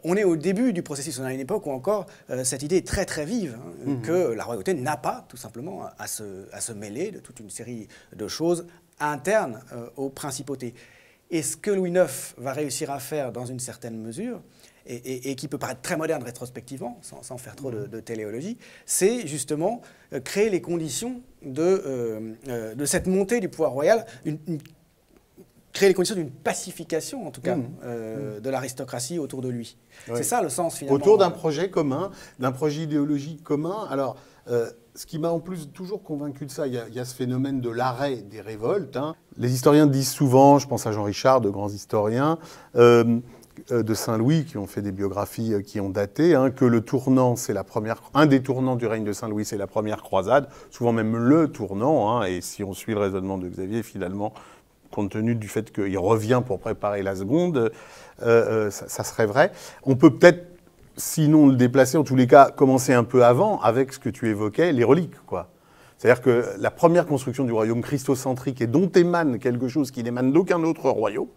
On est au début du processus, on est à une époque où encore cette idée est très très vive, que la royauté n'a pas tout simplement à se mêler de toute une série de choses internes aux principautés. Et ce que Louis IX va réussir à faire dans une certaine mesure, et qui peut paraître très moderne rétrospectivement, sans faire trop de téléologie, c'est justement créer les conditions de cette montée du pouvoir royal, créer les conditions d'une pacification, en tout cas, de l'aristocratie autour de lui. Oui. C'est ça le sens, finalement. Autour d'un projet commun, d'un projet idéologique commun. Alors, ce qui m'a en plus toujours convaincu de ça, il y a ce phénomène de l'arrêt des révoltes. Hein. Les historiens disent souvent, je pense à Jean Richard, de grands historiens, de Saint-Louis, qui ont fait des biographies qui ont daté, hein, que le tournant, c'est un des tournants du règne de Saint-Louis, c'est la première croisade, souvent même le tournant, hein, et si on suit le raisonnement de Xavier, finalement, compte tenu du fait qu'il revient pour préparer la seconde, ça serait vrai. On peut peut-être, sinon le déplacer, en tous les cas, commencer un peu avant, avec ce que tu évoquais, les reliques, quoi. C'est-à-dire que la première construction du royaume christocentrique, et dont émane quelque chose qui n'émane d'aucun autre royaume,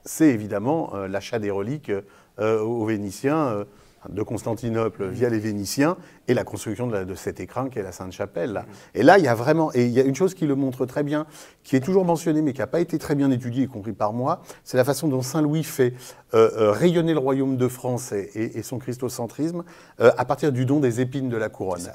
c'est évidemment l'achat des reliques aux Vénitiens, de Constantinople via les Vénitiens, et la construction de cet écrin qui est la Sainte-Chapelle. Là. Et là, il y a vraiment... Et il y a une chose qui le montre très bien, qui est toujours mentionnée, mais qui n'a pas été très bien étudiée, y compris par moi, c'est la façon dont Saint-Louis fait rayonner le royaume de France et son christocentrisme à partir du don des épines de la couronne.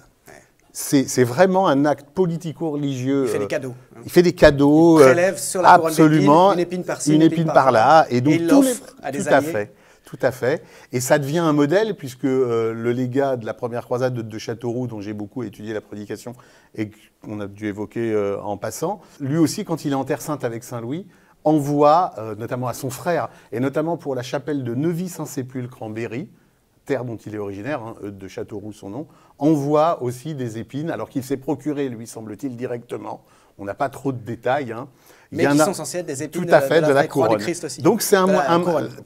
C'est vraiment un acte politico-religieux. Il fait des cadeaux. Il fait des cadeaux. Il prélève sur la couronne absolument, une épine par-ci, une épine par-là. Et donc, il l'offre à des alliés. Tout à fait. Et ça devient un modèle, puisque le légat de la première croisade de Châteauroux, dont j'ai beaucoup étudié la prédication et qu'on a dû évoquer en passant, lui aussi, quand il est en Terre Sainte avec Saint-Louis, envoie, notamment à son frère, et notamment pour la chapelle de Neuvy-Saint-Sépulcre en Berry, terre dont il est originaire, hein, de Châteauroux son nom, envoie aussi des épines, alors qu'il s'est procuré, lui, semble-t-il, directement. On n'a pas trop de détails. Hein. Mais qui sont censés être des épines tout à fait, de la couronne. Du Christ aussi. Donc c'est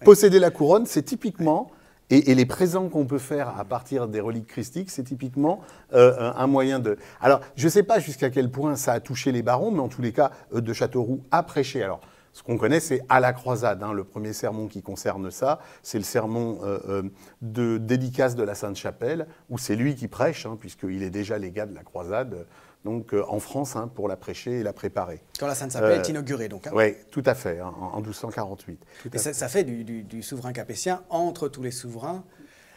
posséder la couronne, c'est typiquement, et les présents qu'on peut faire à partir des reliques christiques, c'est typiquement un moyen de... Alors, je ne sais pas jusqu'à quel point ça a touché les barons, mais en tous les cas, de Châteauroux a prêché. Alors, ce qu'on connaît, c'est à la croisade. Hein, le premier sermon qui concerne ça, c'est le sermon de dédicace de la Sainte-Chapelle, où c'est lui qui prêche, hein, puisqu'il est déjà légat de la croisade, donc en France, hein, pour la prêcher et la préparer. Quand la Sainte-Chapelle est inaugurée, donc. Hein. Oui, tout à fait, hein, en 1248. Et ça fait du souverain capétien, entre tous les souverains,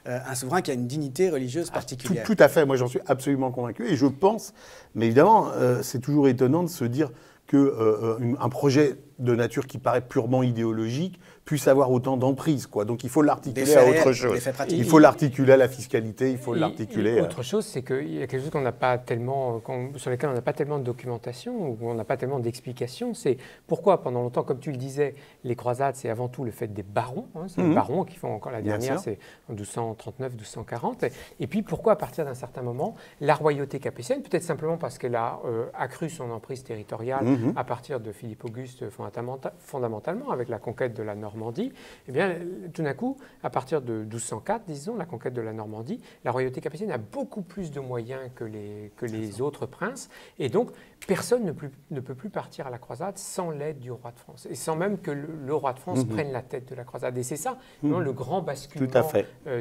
un souverain qui a une dignité religieuse particulière. Tout à fait, moi j'en suis absolument convaincu, et je pense, mais évidemment, c'est toujours étonnant de se dire qu'un projet de nature qui paraît purement idéologique puisse avoir autant d'emprise, quoi. Donc il faut l'articuler à autre chose. Il faut l'articuler à la fiscalité, il faut l'articuler. Autre chose, c'est qu'il y a quelque chose qu'on n'a pas tellement, sur lequel on n'a pas tellement de documentation ou on n'a pas tellement d'explications. C'est pourquoi pendant longtemps, comme tu le disais, les croisades, c'est avant tout le fait des barons. Hein, c'est les barons qui font encore la dernière, c'est en 1239-1240. Et puis pourquoi à partir d'un certain moment, la royauté capétienne, peut-être simplement parce qu'elle a accru son emprise territoriale à partir de Philippe Auguste, fondateur fondamentalement avec la conquête de la Normandie, eh bien, tout d'un coup, à partir de 1204, disons, la conquête de la Normandie, la royauté capétienne a beaucoup plus de moyens que les autres princes, et donc personne ne peut plus partir à la croisade sans l'aide du roi de France, et sans même que le roi de France prenne la tête de la croisade. Et c'est ça, le grand basculement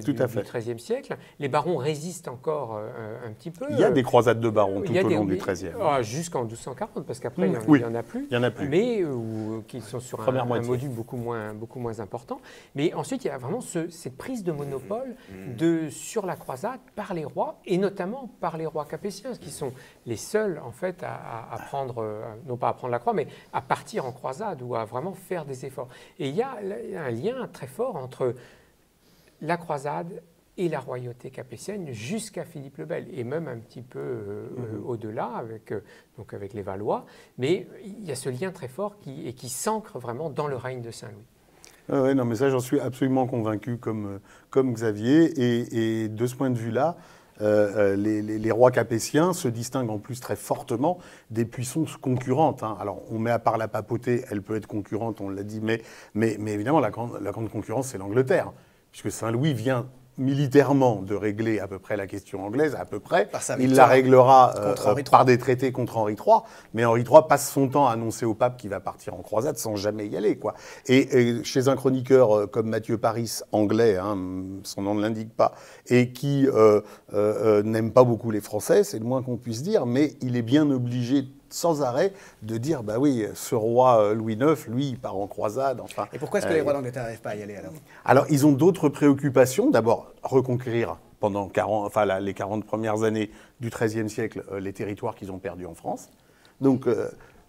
du XIIIe siècle. Les barons résistent encore un petit peu. Il y a des croisades de barons tout au long du XIIIe. Jusqu'en 1240, parce qu'après, il n'y en a plus. Il y en a plus. Mais qui sont sur un module beaucoup moins important. Mais ensuite, il y a vraiment cette prise de monopole sur la croisade par les rois, et notamment par les rois capétiens, qui sont les seuls, en fait, à prendre, non pas à prendre la croix, mais à partir en croisade ou à vraiment faire des efforts. Et il y a un lien très fort entre la croisade et la royauté capétienne jusqu'à Philippe le Bel, et même un petit peu au-delà avec les Valois. Mais il y a ce lien très fort qui s'ancre vraiment dans le règne de Saint-Louis. Oui, non, mais ça, j'en suis absolument convaincu comme Xavier. Et de ce point de vue-là, les rois capétiens se distinguent en plus très fortement des puissances concurrentes. Alors, on met à part la papauté, elle peut être concurrente, on l'a dit, mais évidemment, la grande concurrence, c'est l'Angleterre, puisque Saint-Louis vient militairement de régler à peu près la question anglaise, à peu près. Il la réglera par des traités contre Henri III, mais Henri III passe son temps à annoncer au pape qu'il va partir en croisade sans jamais y aller, quoi. Et chez un chroniqueur comme Mathieu Paris, anglais, son nom ne l'indique pas, et qui n'aime pas beaucoup les Français, c'est le moins qu'on puisse dire, mais il est bien obligé sans arrêt de dire, bah oui, ce roi Louis IX, lui, il part en croisade. Enfin, et pourquoi est-ce que les rois d'Angleterre n'arrivent pas à y aller alors ? Alors, ils ont d'autres préoccupations. D'abord, reconquérir pendant les 40 premières années du XIIIe siècle les territoires qu'ils ont perdus en France. Donc,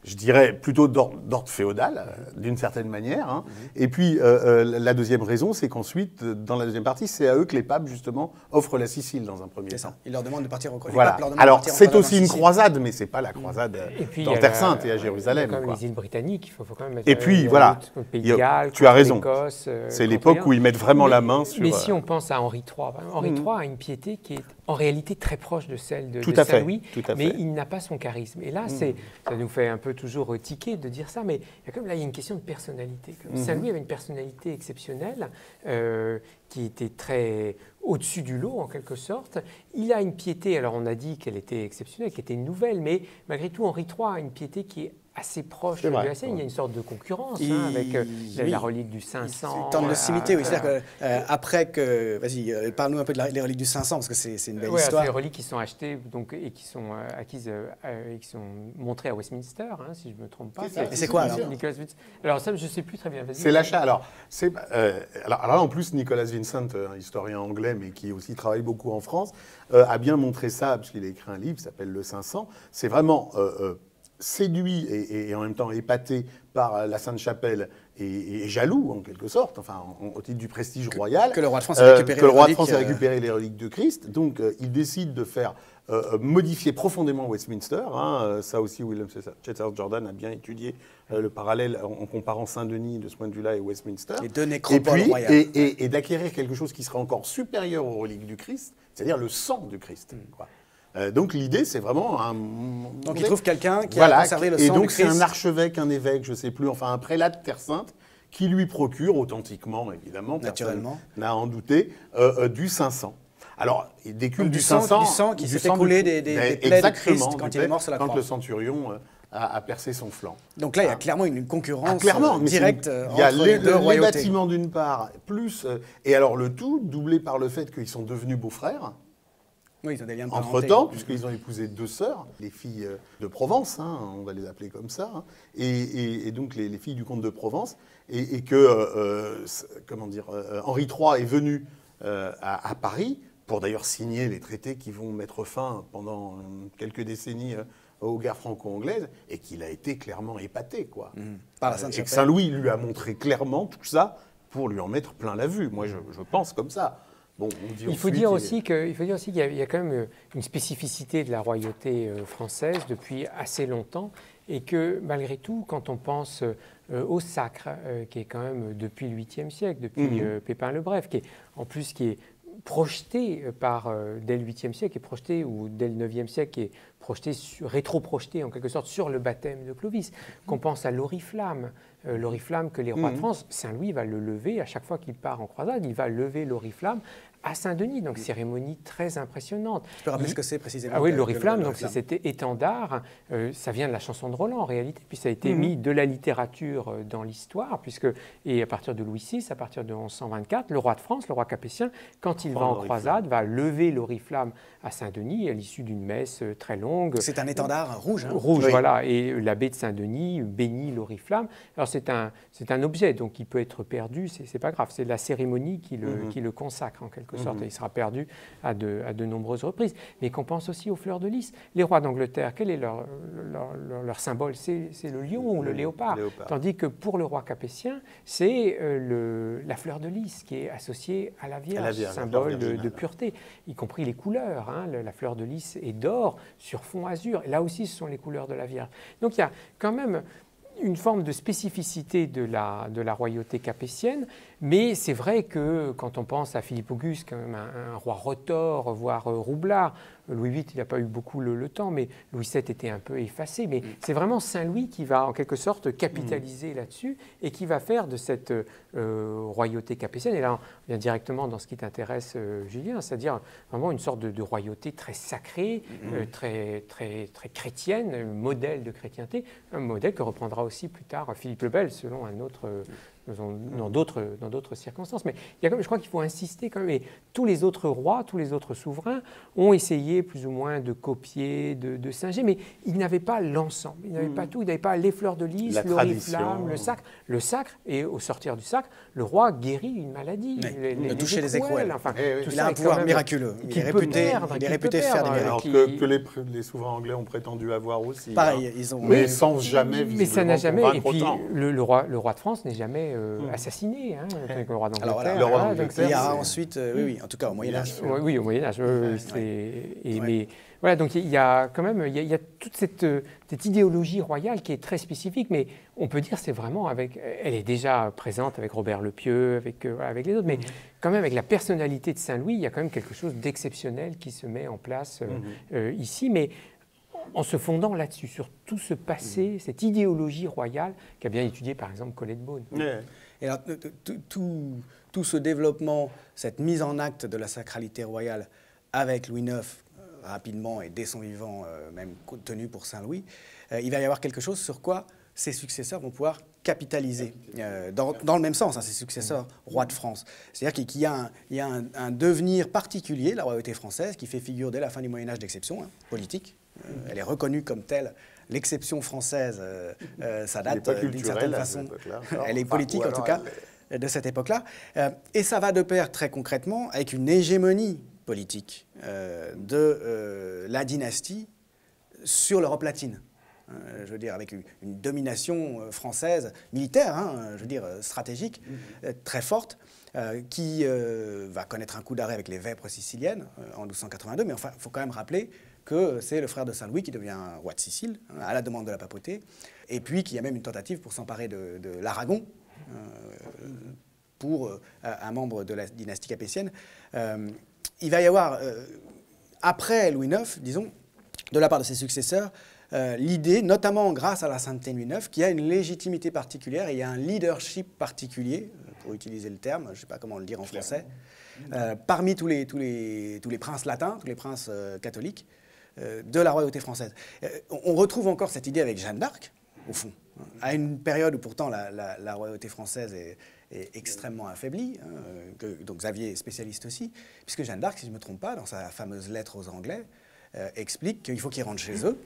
je dirais plutôt d'ordre féodal, d'une certaine manière. Et puis, la deuxième raison, c'est qu'ensuite, dans la deuxième partie, c'est à eux que les papes, justement, offrent la Sicile dans un premier temps. Ça. Ils leur demandent de partir au croisade. Voilà. Alors, c'est aussi une croisade, mais c'est pas la croisade dans Terre Sainte et à Jérusalem. Il y a quand même les îles britanniques, il faut quand même mettre. Et puis, voilà, Pays de Galles, tu as raison. l'Écosse, c'est l'époque où ils mettent vraiment la main sur... Mais si on pense à Henri III, Henri III a une piété qui est en réalité très proche de celle de Saint-Louis, mais il n'a pas son charisme. Et là, ça nous fait un peu toujours tiquer de dire ça, mais il y a une question de personnalité. Saint-Louis avait une personnalité exceptionnelle qui était très au-dessus du lot, en quelque sorte. Il a une piété, alors on a dit qu'elle était exceptionnelle, qu'elle était nouvelle, mais malgré tout, Henri III a une piété qui est assez proche de la scène. Il y a une sorte de concurrence avec la relique du 500. Une tente de civilité, oui. C'est-à-dire qu'après que... Vas-y, parle-nous un peu des reliques du 500, parce que c'est une belle histoire. C'est des reliques qui sont achetées et qui sont acquises et qui sont montrées à Westminster, si je ne me trompe pas. Et c'est quoi, alors Alors ça, je ne sais plus très bien. C'est l'achat. Alors là, en plus, Nicholas Vincent, un historien anglais, mais qui aussi travaille beaucoup en France, a bien montré ça, puisqu'il a écrit un livre qui s'appelle Le 500. C'est vraiment... séduit et en même temps épaté par la Sainte-Chapelle et jaloux, en quelque sorte, enfin, au titre du prestige royal. Que le roi de France ait récupéré les reliques de Christ. Donc, il décide de faire modifier profondément Westminster. Ça aussi, William Chetard Jordan a bien étudié le parallèle en comparant Saint-Denis de ce point de vue-là et Westminster. Les deux nécropoles royales. Et d'acquérir quelque chose qui serait encore supérieur aux reliques du Christ, c'est-à-dire le sang du Christ. Quoi. Donc l'idée, c'est vraiment Donc il trouve quelqu'un qui a conservé le sang du Christ. Et donc c'est un archevêque, un évêque, je ne sais plus, enfin un prélat de Terre Sainte, qui lui procure, authentiquement évidemment, naturellement, n'a à en douter, du 500. Alors, il décule du 500. Du sang qui s'est écoulé des plaies de Christ quand il est mort sur la croix. Quand le centurion a percé son flanc. Donc là, il y a clairement une concurrence entre directe les deux royautés. Les royautés. bâtiments d'une part, plus... et alors le tout, doublé par le fait qu'ils sont devenus beaux-frères. Oui, ils ont des liens de entre-temps, puisqu'ils ont épousé deux sœurs, les filles de Provence, on va les appeler comme ça, et donc les filles du comte de Provence, et que, Henri III est venu à Paris, pour d'ailleurs signer les traités qui vont mettre fin pendant quelques décennies aux guerres franco-anglaises, et qu'il a été clairement épaté, quoi. Par la Sainte-Chapelle. Et que Saint-Louis lui a montré clairement tout ça pour lui en mettre plein la vue. Moi, je pense comme ça. Bon, il faut dire aussi qu'il y a quand même une spécificité de la royauté française depuis assez longtemps, et que malgré tout, quand on pense au sacre, qui est quand même depuis le 8e siècle, depuis Pépin le Bref, qui est projeté dès le 8e siècle, est projeté, ou dès le 9e siècle, est projeté, rétro-projeté en quelque sorte sur le baptême de Clovis. Qu'on pense à l'oriflamme. L'oriflamme que les rois de France, Saint-Louis va le lever, à chaque fois qu'il part en croisade, il va lever l'oriflamme à Saint-Denis, donc cérémonie très impressionnante. Tu peux rappeler ce que c'est précisément? Ah oui, l'oriflamme, donc c'est cet étendard, ça vient de la chanson de Roland en réalité, puis ça a été mis de la littérature dans l'histoire, et à partir de Louis VI, à partir de 1124, le roi de France, le roi capétien, quand il va en croisade, va lever l'oriflamme à Saint-Denis à l'issue d'une messe très longue. C'est un étendard rouge. Rouge, voilà, et l'abbé de Saint-Denis bénit l'oriflamme. Alors c'est un objet, donc il peut être perdu, c'est pas grave, c'est la cérémonie qui le consacre en quelque sorte, et il sera perdu à de nombreuses reprises. Mais qu'on pense aussi aux fleurs de lys. Les rois d'Angleterre, quel est leur symbole? C'est le lion ou le léopard. Tandis que pour le roi capétien, c'est la fleur de lys qui est associée à la Vierge, symbole de pureté, y compris les couleurs. Hein. La fleur de lys est d'or sur fond azur. Et là aussi, ce sont les couleurs de la Vierge. Donc il y a quand même une forme de spécificité de la royauté capétienne, mais c'est vrai que quand on pense à Philippe Auguste, quand même un roi retors, voire roublard, Louis VIII, il n'a pas eu beaucoup le temps, mais Louis VII était un peu effacé, mais c'est vraiment Saint-Louis qui va en quelque sorte capitaliser là-dessus et qui va faire de cette royauté capétienne, et là on vient directement dans ce qui t'intéresse Julien, c'est-à-dire vraiment une sorte de royauté très sacrée, très chrétienne, modèle de chrétienté, un modèle que reprendra aussi plus tard Philippe le Bel selon un autre... dans d'autres circonstances. Mais il y a quand même, je crois qu'il faut insister quand même. Et tous les autres rois, tous les autres souverains ont essayé plus ou moins de copier, de singer, mais ils n'avaient pas l'ensemble. Ils n'avaient pas tout. Ils n'avaient pas les fleurs de lys, l'oriflamme, le sacre. Le sacre, et au sortir du sacre, le roi guérit une maladie. Le toucher les écrouelles. Enfin, il a un pouvoir miraculeux. Il est réputé faire des miracles. Alors que les souverains anglais ont prétendu avoir aussi. Pareil, ils ont... Mais sans jamais, mais ça n'a jamais. Et puis autant. le roi de France n'est jamais assassiné, hein, avec le roi d'Angleterre. Alors voilà, il y a ensuite, oui, en tout cas au Moyen-Âge. Oui, au Moyen-Âge. Mais voilà, donc il y a quand même il y a toute cette idéologie royale qui est très spécifique, mais on peut dire c'est vraiment elle est déjà présente avec Robert le Pieux, avec les autres, mais quand même avec la personnalité de Saint-Louis, il y a quand même quelque chose d'exceptionnel qui se met en place ici, mais en se fondant là-dessus, sur tout ce passé, cette idéologie royale qu'a bien étudié par exemple Colette Beaune. Et alors, tout ce développement, cette mise en acte de la sacralité royale avec Louis IX, rapidement et dès son vivant, même tenu pour Saint-Louis, il va y avoir quelque chose sur quoi ses successeurs vont pouvoir capitaliser, dans le même sens, hein, ses successeurs rois de France. C'est-à-dire qu'il y a un devenir particulier de la royauté française qui fait figure dès la fin du Moyen-Âge d'exception, hein, politique. Elle est reconnue comme telle. L'exception française, ça date d'une certaine façon. Elle est politique, en tout cas, de cette époque-là. Et ça va de pair, très concrètement, avec une hégémonie politique de la dynastie sur l'Europe latine. Je veux dire, avec une domination française militaire, hein, je veux dire, stratégique, très forte, qui va connaître un coup d'arrêt avec les Vêpres siciliennes en 1282. Mais enfin, il faut quand même rappeler que c'est le frère de Saint-Louis qui devient roi de Sicile, à la demande de la papauté, et puis qu'il y a même une tentative pour s'emparer de l'Aragon, pour un membre de la dynastie capétienne. Il va y avoir, après Louis IX, disons, de la part de ses successeurs, l'idée, notamment grâce à la sainteté de Louis IX, qu'il y a une légitimité particulière et il y a un leadership particulier, pour utiliser le terme, je ne sais pas comment le dire en français, parmi tous les princes latins, tous les princes catholiques, de la royauté française. On retrouve encore cette idée avec Jeanne d'Arc, au fond, hein, à une période où pourtant la royauté française est extrêmement affaiblie, hein, donc Xavier est spécialiste aussi, puisque Jeanne d'Arc, si je ne me trompe pas, dans sa fameuse lettre aux Anglais, explique qu'il faut qu'ils rentrent chez eux,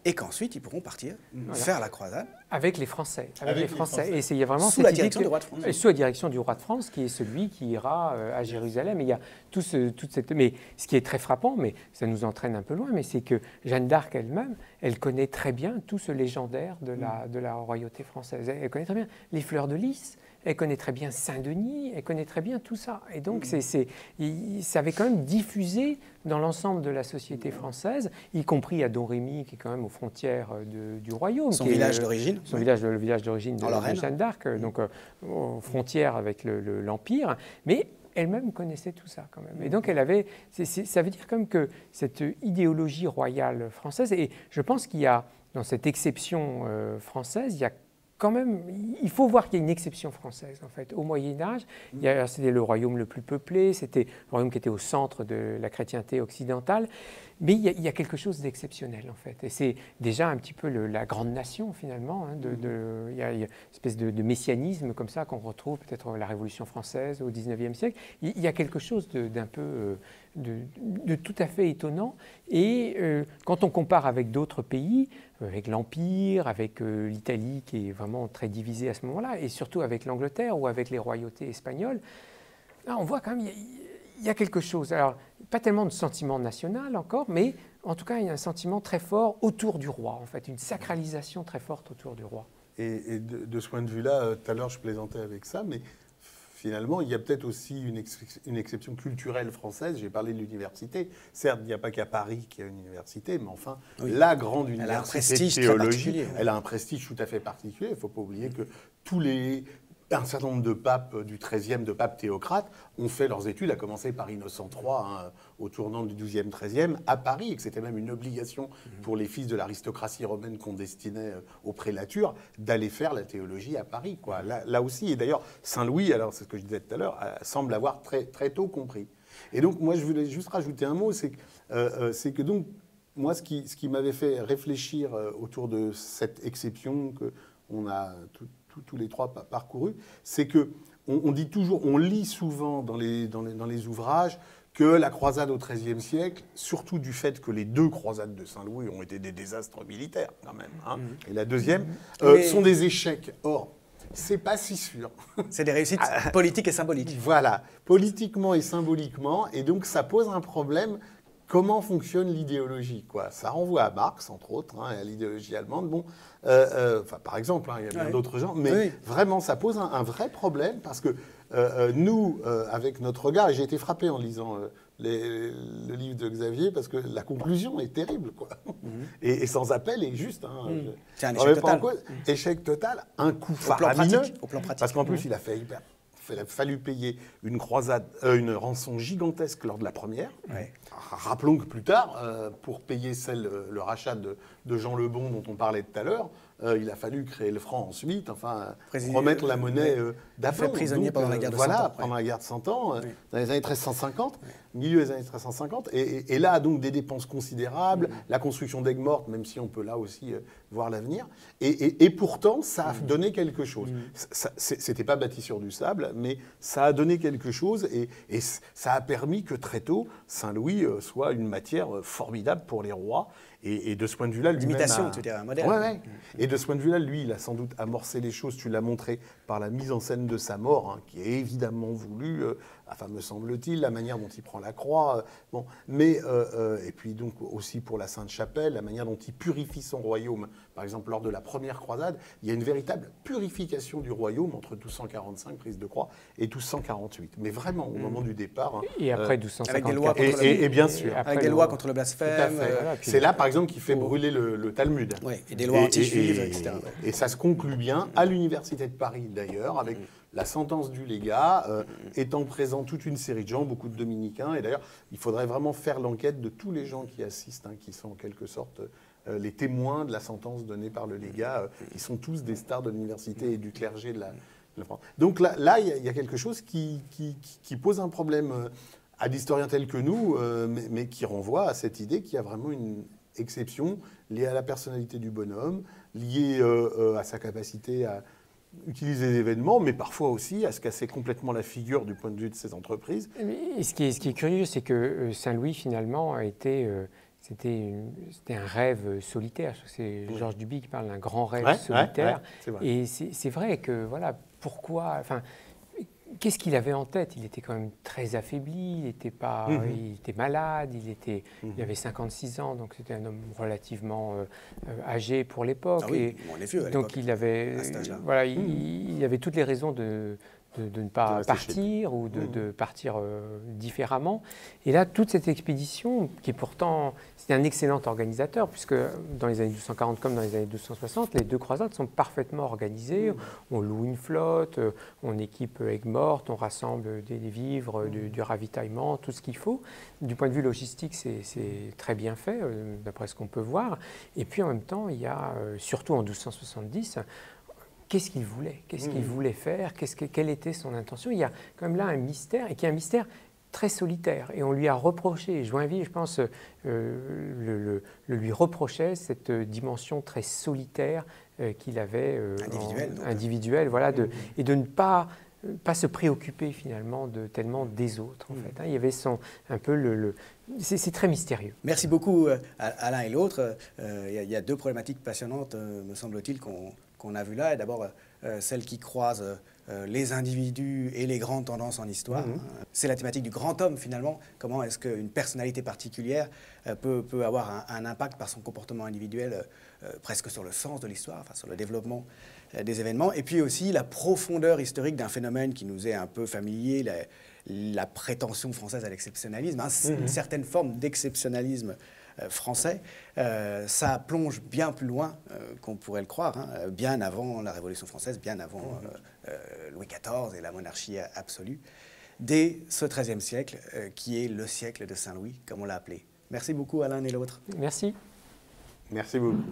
et qu'ensuite ils pourront partir faire la croisade. Avec les Français. Et il y a vraiment sous la direction du roi de France. Sous la direction du roi de France, qui est celui qui ira à Jérusalem. Et il y a toute cette... Mais ce qui est très frappant, mais ça nous entraîne un peu loin, mais c'est que Jeanne d'Arc elle-même, elle connaît très bien tout ce légendaire de la royauté française. Elle connaît très bien les fleurs de lys, elle connaît très bien Saint-Denis, elle connaît très bien tout ça. Et donc, ça avait quand même diffusé dans l'ensemble de la société française, y compris à Domrémy, qui est quand même aux frontières du royaume. Son village d'origine. Le village d'origine de Jeanne d'Arc, donc aux frontières avec l'Empire. Mais elle-même connaissait tout ça quand même. Et donc elle avait, ça veut dire quand même que cette idéologie royale française, et je pense qu'il y a, dans cette exception française, il y a quand même, il faut voir qu'il y a une exception française en fait. Au Moyen-Âge, c'était le royaume le plus peuplé, c'était le royaume qui était au centre de la chrétienté occidentale, mais il y a quelque chose d'exceptionnel en fait. Et c'est déjà un petit peu la grande nation finalement. Hein, il y a une espèce de messianisme comme ça qu'on retrouve peut-être la Révolution française au XIXe siècle. Il y a quelque chose d'un peu de tout à fait étonnant. Et quand on compare avec d'autres pays, avec l'Empire, avec l'Italie qui est vraiment très divisée à ce moment-là, et surtout avec l'Angleterre ou avec les royautés espagnoles, là, on voit quand même il y a quelque chose. Alors, pas tellement de sentiment national encore, mais en tout cas, il y a un sentiment très fort autour du roi, en fait, une sacralisation très forte autour du roi. Et de ce point de vue-là, tout à l'heure, je plaisantais avec ça, mais finalement, il y a peut-être aussi une exception culturelle française. J'ai parlé de l'université. Certes, il n'y a pas qu'à Paris qu'il y a une université, mais enfin, la grande université de théologie, elle a un prestige tout à fait particulier. Il ne faut pas oublier que un certain nombre de papes du XIIIe, de papes théocrates, ont fait leurs études, à commencer par Innocent III, hein, au tournant du XIIe, XIIIe, à Paris, et que c'était même une obligation pour les fils de l'aristocratie romaine qu'on destinait aux prélatures, d'aller faire la théologie à Paris, quoi. Là aussi, et d'ailleurs, Saint-Louis, alors c'est ce que je disais tout à l'heure, semble avoir très, très tôt compris. Et donc, moi, je voulais juste rajouter un mot, c'est que donc, moi, ce qui m'avait fait réfléchir autour de cette exception qu'on a tous les trois parcouru, c'est que on dit toujours, on lit souvent dans les ouvrages que la croisade au XIIIe siècle, surtout du fait que les deux croisades de Saint-Louis ont été des désastres militaires quand même, hein, et la deuxième, sont des échecs. Or, c'est pas si sûr. C'est des réussites politiques et symboliques. Voilà, politiquement et symboliquement, et donc ça pose un problème. Comment fonctionne l'idéologie, quoi. Ça renvoie à Marx, entre autres, hein, et à l'idéologie allemande. Bon, par exemple, hein, il y a bien d'autres gens, mais vraiment, ça pose un vrai problème parce que nous, avec notre regard, et j'ai été frappé en lisant le livre de Xavier parce que la conclusion est terrible, quoi. Et sans appel et juste. Hein, c'est un échec total. Échec total, un coup faramineux. Au plan pratique. Parce qu'en plus, il a fallu payer une rançon gigantesque lors de la première. Ouais. Rappelons que plus tard, pour payer le rachat de Jean Lebon dont on parlait tout à l'heure, il a fallu créer le franc ensuite, enfin remettre la monnaie d'aplomb. Prisonnier pendant la guerre de 100 ans. Voilà, pendant la guerre de 100 ans, dans les années 1350, milieu des années 1350. Et là, donc, des dépenses considérables, la construction d'Aigues-Mortes, même si on peut là aussi voir l'avenir. Et pourtant, ça a donné quelque chose. C'était pas bâti sur du sable, mais ça a donné quelque chose et ça a permis que très tôt, Saint-Louis soit une matière formidable pour les rois. Et de ce point de vue-là, lui-même l'imitation, tu dirais, moderne. Ouais. Et de ce point de vue-là, lui, il a sans doute amorcé les choses. Tu l'as montré par la mise en scène de sa mort, hein, qui est évidemment voulue, enfin, me semble-t-il, la manière dont il prend la croix. Bon, mais et puis donc aussi pour la Sainte-Chapelle, la manière dont il purifie son royaume. Par exemple, lors de la première croisade, il y a une véritable purification du royaume entre 1245, prise de croix, et 1248. Mais vraiment, au moment du départ. Hein, et après 1254. Avec des lois contre et bien sûr. Avec des lois contre le blasphème. Voilà, c'est là, par exemple, qu'il fait brûler le Talmud. Oui, et des lois anti-juives, etc. Et ça se conclut bien à l'Université de Paris, d'ailleurs, avec la sentence du légat, étant présent toute une série de gens, beaucoup de dominicains. Et d'ailleurs, il faudrait vraiment faire l'enquête de tous les gens qui assistent, hein, qui sont en quelque sorte les témoins de la sentence donnée par le légat, qui sont tous des stars de l'université et du clergé de la France. Donc là, il y a quelque chose qui pose un problème à l'historien tel que nous, mais qui renvoie à cette idée qu'il y a vraiment une exception liée à la personnalité du bonhomme, liée à sa capacité à utiliser les événements, mais parfois aussi à se casser complètement la figure du point de vue de ses entreprises. Et ce qui est curieux, c'est que Saint-Louis, finalement, a été... C'était un rêve solitaire. C'est Georges Duby qui parle d'un grand rêve solitaire. Et c'est vrai que, voilà, pourquoi... Enfin, qu'est-ce qu'il avait en tête? Il était quand même très affaibli, il était malade, il avait 56 ans, donc c'était un homme relativement âgé pour l'époque. Ah oui, on est vieux à donc l'époque, il avait, à cet âge-là. voilà, il avait toutes les raisons de de ne pas partir ou de partir différemment. Et là, toute cette expédition, qui est pourtant, c'est un excellent organisateur, puisque dans les années 1240 comme dans les années 1260, les deux croisades sont parfaitement organisées. On loue une flotte, on équipe Aigues-Mortes, on rassemble des vivres, du ravitaillement, tout ce qu'il faut. Du point de vue logistique, c'est très bien fait, d'après ce qu'on peut voir. Et puis en même temps, il y a, surtout en 1270, qu'est-ce qu'il voulait? Qu'est-ce qu'il voulait faire? Quelle était son intention? Il y a quand même là un mystère, et qui est un mystère très solitaire. Et on lui a reproché, et Joinville, je pense, le lui reprochait cette dimension très solitaire qu'il avait, individuelle, voilà, et de ne pas se préoccuper finalement tellement des autres, en fait. Hein. Il y avait un peu c'est très mystérieux. Merci beaucoup à l'un et l'autre. Il y a deux problématiques passionnantes, me semble-t-il, qu'on a vues là. Et d'abord, celle qui croise les individus et les grandes tendances en histoire. C'est la thématique du grand homme, finalement. Comment est-ce qu'une personnalité particulière peut avoir un impact par son comportement individuel presque sur le sens de l'histoire, enfin, sur le développement des événements. Et puis aussi la profondeur historique d'un phénomène qui nous est un peu familier, la prétention française à l'exceptionnalisme, hein, une certaine forme d'exceptionnalisme français. Ça plonge bien plus loin qu'on pourrait le croire, hein, bien avant la Révolution française, bien avant Louis XIV et la monarchie absolue, dès ce XIIIe siècle, qui est le siècle de Saint-Louis, comme on l'a appelé. Merci beaucoup à l'un et l'autre. Merci. Merci beaucoup.